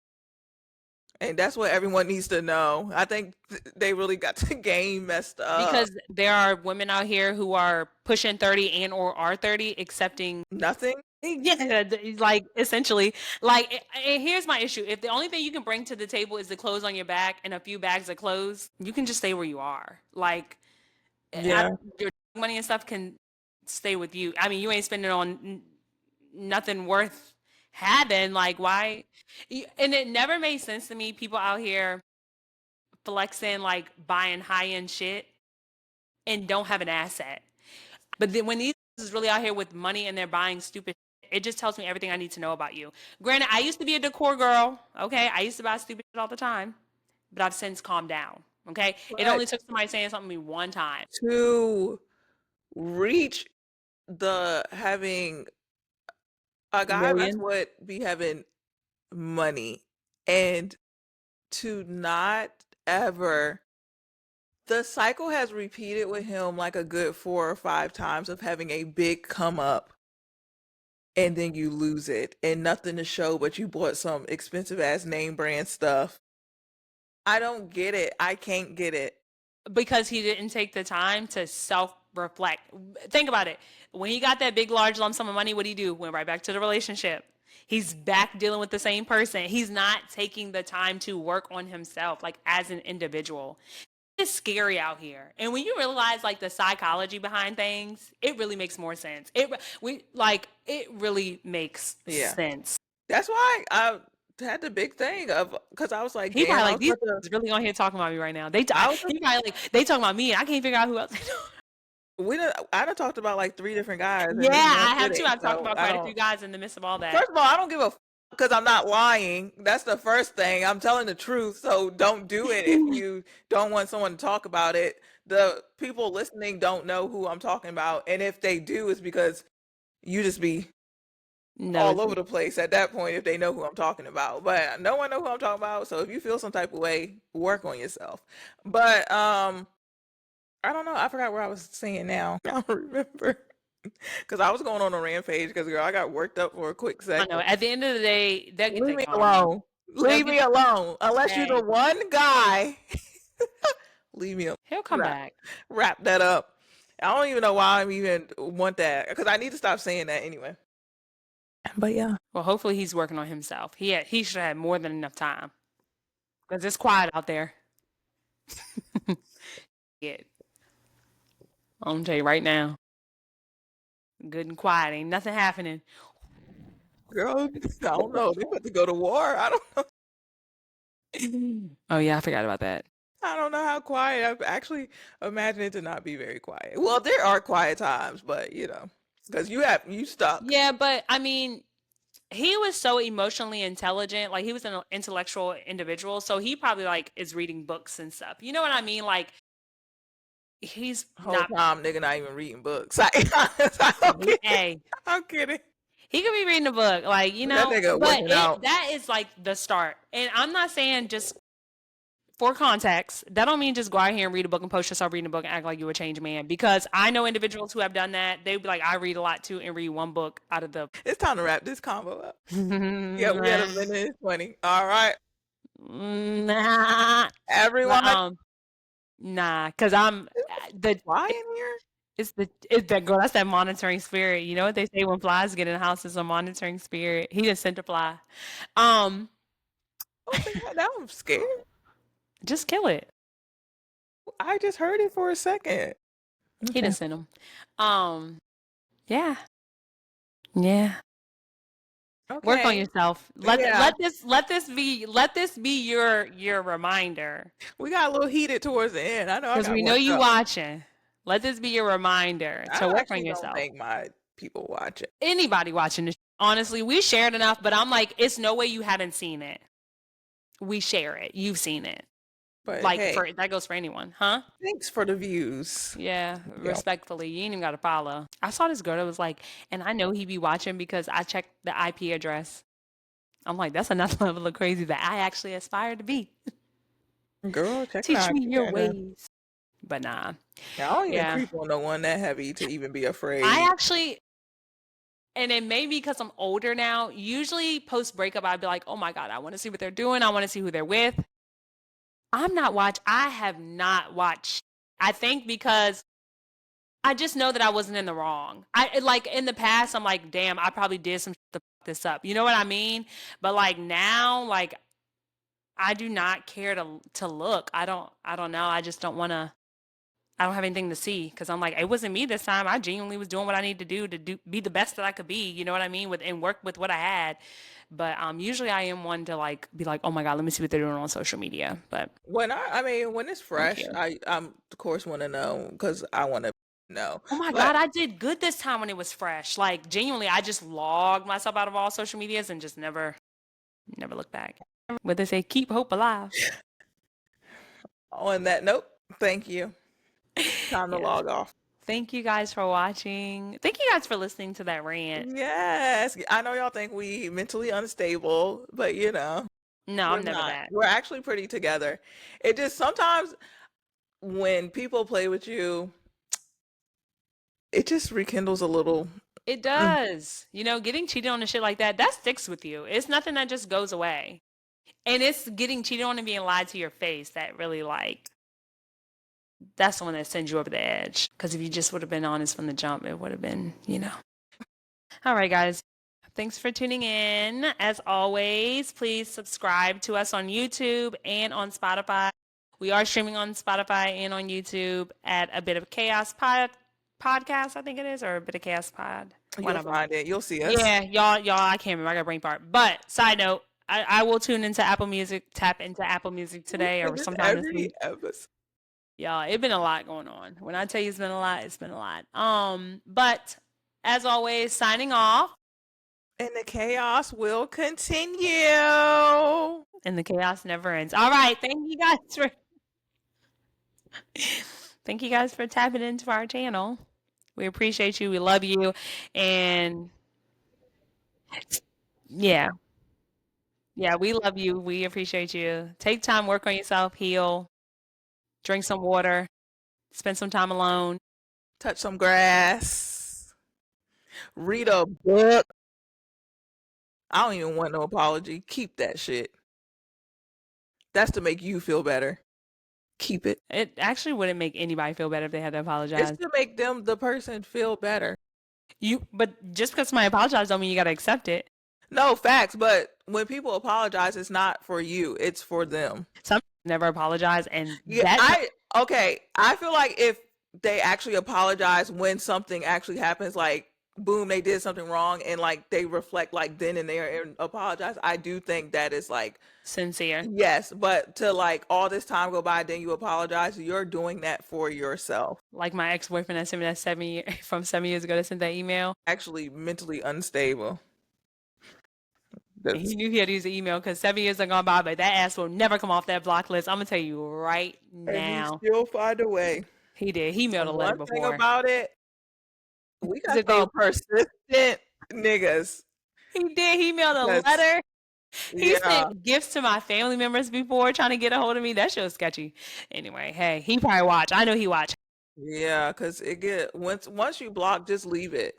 Speaker 2: And that's what everyone needs to know. I think they really got the game messed up.
Speaker 1: Because there are women out here who are pushing 30 and or are 30 accepting
Speaker 2: Nothing?
Speaker 1: yeah, like essentially, like, and here's my issue: if the only thing you can bring to the table is the clothes on your back and a few bags of clothes, you can just stay where you are. Like,
Speaker 2: Yeah.
Speaker 1: your money and stuff can stay with you. I mean, you ain't spending on nothing worth having. Like, why? And it never made sense to me. People out here flexing, like buying high end shit and don't have an asset. But then when these is really out here with money and they're buying stupid, it just tells me everything I need to know about you. Granted, I used to be a decor girl. Okay, I used to buy stupid shit all the time, but I've since calmed down. Okay, it
Speaker 2: But
Speaker 1: only took somebody saying something to me one time.
Speaker 2: to reach the having a guy that's
Speaker 1: Million.
Speaker 2: what be having money and to not ever the cycle has repeated with him like a good 4 or 5 times of having a big come up and then you lose it and nothing to show but you bought some expensive ass name brand stuff. I don't get it. I can't get it.
Speaker 1: Because he didn't take the time to self reflect. Think about it. When he got that big, large lump sum of money, what did he do? Went right back to the relationship. He's back dealing with the same person. He's not taking the time to work on himself, like as an individual. It's scary out here. And when you realize like the psychology behind things, it really makes more sense. It really makes
Speaker 2: Yeah.
Speaker 1: sense.
Speaker 2: That's why I had the big thing of because I was like,
Speaker 1: He
Speaker 2: damn,
Speaker 1: probably
Speaker 2: I
Speaker 1: like
Speaker 2: was
Speaker 1: these
Speaker 2: about to.
Speaker 1: is really on here talking about me right now.
Speaker 2: I was.
Speaker 1: He probably like they talking about me. I can't figure out who else.
Speaker 2: I done talked about like 3 different guys
Speaker 1: Yeah,
Speaker 2: in this one
Speaker 1: I have too.
Speaker 2: sitting,
Speaker 1: I've talked
Speaker 2: so
Speaker 1: about
Speaker 2: I
Speaker 1: quite a few
Speaker 2: don't.
Speaker 1: guys in the midst of all that.
Speaker 2: First of all, I don't give a because I'm not lying. That's the first thing. I'm telling the truth. So don't do it if you don't want someone to talk about it. The people listening don't know who I'm talking about. And if they do, it's because you just be all over
Speaker 1: Nosy.
Speaker 2: the place at that point if they know who I'm talking about. But no one know who I'm talking about. So if you feel some type of way, work on yourself. But I don't know. I forgot where I was saying now. I don't remember. Because I was going on a rampage because girl, I got worked up for a quick
Speaker 1: I know.
Speaker 2: second.
Speaker 1: At the end of the day, they'll get
Speaker 2: Leave
Speaker 1: their
Speaker 2: me
Speaker 1: karma.
Speaker 2: alone.
Speaker 1: They'll
Speaker 2: Leave
Speaker 1: get
Speaker 2: me alone. Unless you're the
Speaker 1: hey,
Speaker 2: one guy. Leave me alone.
Speaker 1: he'll come
Speaker 2: Wrap,
Speaker 1: back.
Speaker 2: wrap that up. I don't even know why I'm even want that because I need to stop saying that anyway. But yeah,
Speaker 1: Well, hopefully he's working on himself. He should have more than enough time because it's quiet out there. Yeah, I'm gonna tell you right now, good and quiet, ain't nothing happening.
Speaker 2: girl, I don't know. They about to go to war.
Speaker 1: Oh yeah, I forgot about that.
Speaker 2: I don't know how quiet. I actually imagine it to not be very quiet. Well, there are quiet times, but because you stuck.
Speaker 1: Yeah, but I mean, he was so emotionally intelligent. Like he was an intellectual individual, so he probably like is reading books and stuff. You know what I mean? Like he's
Speaker 2: Whole
Speaker 1: not.
Speaker 2: time, nigga, not even reading books. I'm kidding.
Speaker 1: Hey,
Speaker 2: I'm kidding.
Speaker 1: he could be reading a book, like
Speaker 2: That nigga
Speaker 1: but
Speaker 2: working
Speaker 1: it
Speaker 2: out.
Speaker 1: that is like the start. And I'm not saying just for context, that don't mean just go out here and read a book and post yourself reading a book and act like you a changed man. Because I know individuals who have done that. They'd be like, I read a lot too and read one book out of the.
Speaker 2: It's time to wrap this combo up. Yeah, we had a minute and 20. All right,
Speaker 1: Nah, but,
Speaker 2: everyone.
Speaker 1: nah, because I'm the
Speaker 2: Fly in here?
Speaker 1: it's that girl. That's that monitoring spirit. You know what they say when flies get in the house is a monitoring spirit. He just sent a fly. Um,
Speaker 2: Oh, say that. Now I'm scared.
Speaker 1: just kill it.
Speaker 2: I just heard it for a second.
Speaker 1: He
Speaker 2: Okay.
Speaker 1: didn't send him. Yeah, yeah. Work on
Speaker 2: Okay.
Speaker 1: yourself.
Speaker 2: Yeah,
Speaker 1: Let this be your reminder
Speaker 2: we got a little heated towards the end. I know I
Speaker 1: because
Speaker 2: got
Speaker 1: we know
Speaker 2: worked
Speaker 1: you
Speaker 2: up.
Speaker 1: watching. Let this be your reminder to
Speaker 2: I
Speaker 1: work on
Speaker 2: actually don't
Speaker 1: yourself.
Speaker 2: think my people watch it,
Speaker 1: Anybody watching this, honestly, we shared enough, but I'm like, it's no way you haven't seen it. We share it. You've seen it.
Speaker 2: but
Speaker 1: Like
Speaker 2: hey,
Speaker 1: for that goes for anyone, huh?
Speaker 2: thanks for the views.
Speaker 1: Yeah,
Speaker 2: Yeah.
Speaker 1: respectfully, you ain't even got to follow. I saw this girl that was like, and I know he be watching because I checked the IP address. I'm like, that's another level of crazy that I actually aspire to be.
Speaker 2: Girl, check it
Speaker 1: Teach
Speaker 2: out.
Speaker 1: me your ways. But nah,
Speaker 2: Yeah, I don't even
Speaker 1: yeah.
Speaker 2: creep on no one that heavy to even be
Speaker 1: I
Speaker 2: afraid.
Speaker 1: actually, and it may be because I'm older now. Usually post breakup, I'd be like, oh my God, I want to see what they're doing. I want to see who they're with. I have not watched. I think because I just know that I wasn't in the wrong. Like in the past, I'm like, damn, I probably did some shit to fuck this up. You know what I mean? But like now, like I do not care to look. I don't know. I just don't want to. I don't have anything to see because I'm like, it wasn't me this time. I genuinely was doing what I need to do be the best that I could be. You know what I mean? With and work with what I had. But usually I am one to like be like, oh my God, let me see what they're doing on social media. But
Speaker 2: When I mean, when it's
Speaker 1: I don't
Speaker 2: fresh,
Speaker 1: care.
Speaker 2: I'm of course want to know because I want to No.
Speaker 1: Oh my
Speaker 2: But
Speaker 1: God, I did good this time when it was fresh. Like genuinely, I just logged myself out of all social medias and just never looked back. What they say, keep hope alive.
Speaker 2: on that note, thank you. Time to
Speaker 1: Yeah.
Speaker 2: log off.
Speaker 1: Thank you guys for watching. Thank you guys for listening to that rant.
Speaker 2: Yes. I know y'all think we mentally unstable, but
Speaker 1: No,
Speaker 2: we're
Speaker 1: I'm never
Speaker 2: not.
Speaker 1: that.
Speaker 2: We're actually pretty together. It just sometimes when people play with you, it just rekindles a little.
Speaker 1: It
Speaker 2: Mm.
Speaker 1: does. You know, getting cheated on and shit like that, that sticks with you. It's nothing that just goes away. And it's getting cheated on and being lied to your face that really like that's the one that sends you over the edge. Because if you just would have been honest from the jump, it would have been. All right, guys. Thanks for tuning in. As always, please subscribe to us on YouTube and on Spotify. We are streaming on Spotify and on YouTube at A Bit of Chaos Podcast, I think it is, or A Bit of Chaos Pod. One
Speaker 2: You'll
Speaker 1: of them.
Speaker 2: find it. You'll see us.
Speaker 1: Yeah, y'all, I can't remember. I got a brain fart. But side note, I will tune into Apple Music, tap into Apple Music
Speaker 2: We
Speaker 1: today
Speaker 2: say
Speaker 1: or
Speaker 2: this
Speaker 1: sometime this
Speaker 2: every
Speaker 1: week.
Speaker 2: episode.
Speaker 1: Y'all, it's been a lot going on. When I tell you it's been a lot, it's been a lot. But as always, signing off.
Speaker 2: And the chaos will continue.
Speaker 1: And the chaos never ends. All right, thank you guys for tapping into our channel. We appreciate you. We love you. And yeah, yeah, we love you. We appreciate you. Take time, work on yourself, heal, drink some water, spend some time alone.
Speaker 2: Touch some grass. Read a book. I don't even want no apology. Keep that shit. That's to make you feel better. Keep it.
Speaker 1: It actually wouldn't make anybody feel better if they had to
Speaker 2: It's
Speaker 1: apologize.
Speaker 2: to make the person feel better.
Speaker 1: But just because somebody apologized don't mean you gotta accept it.
Speaker 2: No, facts, but when people apologize, it's not for you, it's for them.
Speaker 1: Some never apologize, and
Speaker 2: Yeah, okay. I feel like if they actually apologize when something actually happens, like boom, they did something wrong, and like they reflect like then and there and apologize, I do think that is like
Speaker 1: sincere.
Speaker 2: yes, but to like all this time go by, then you apologize, you're doing that for yourself.
Speaker 1: Like my ex-boyfriend that sent me that from 7 years ago that sent that email.
Speaker 2: Actually, mentally unstable.
Speaker 1: And he
Speaker 2: That's
Speaker 1: knew he had to use the email because 7 years have gone by, but that ass will never come off that block list. I'm gonna tell you right
Speaker 2: and you
Speaker 1: now.
Speaker 2: still find a way.
Speaker 1: He did. He mailed a
Speaker 2: And
Speaker 1: letter
Speaker 2: one thing
Speaker 1: before.
Speaker 2: about it, we
Speaker 1: Because
Speaker 2: got
Speaker 1: if they
Speaker 2: some persistent niggas.
Speaker 1: he did, he mailed a
Speaker 2: That's
Speaker 1: letter. He
Speaker 2: yeah,
Speaker 1: sent gifts to my family members before trying to get a hold of me. That shit was sketchy. Anyway, hey, he probably watched. I know he watched.
Speaker 2: yeah, because it get once you block, just leave it.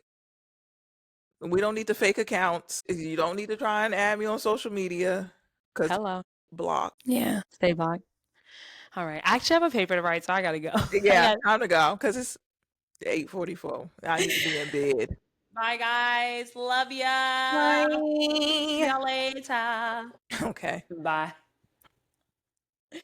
Speaker 2: We don't need the fake accounts. You don't need to try and add me on social media because
Speaker 1: Hello.
Speaker 2: block.
Speaker 1: Yeah. Stay blocked. All right. I actually have a paper to write, so I gotta go. I
Speaker 2: Yeah,
Speaker 1: got
Speaker 2: time to go because it's 8:44. I need to be in bed.
Speaker 1: Bye guys. Love ya. See
Speaker 2: Bye.
Speaker 1: y'all later.
Speaker 2: Okay.
Speaker 1: Bye.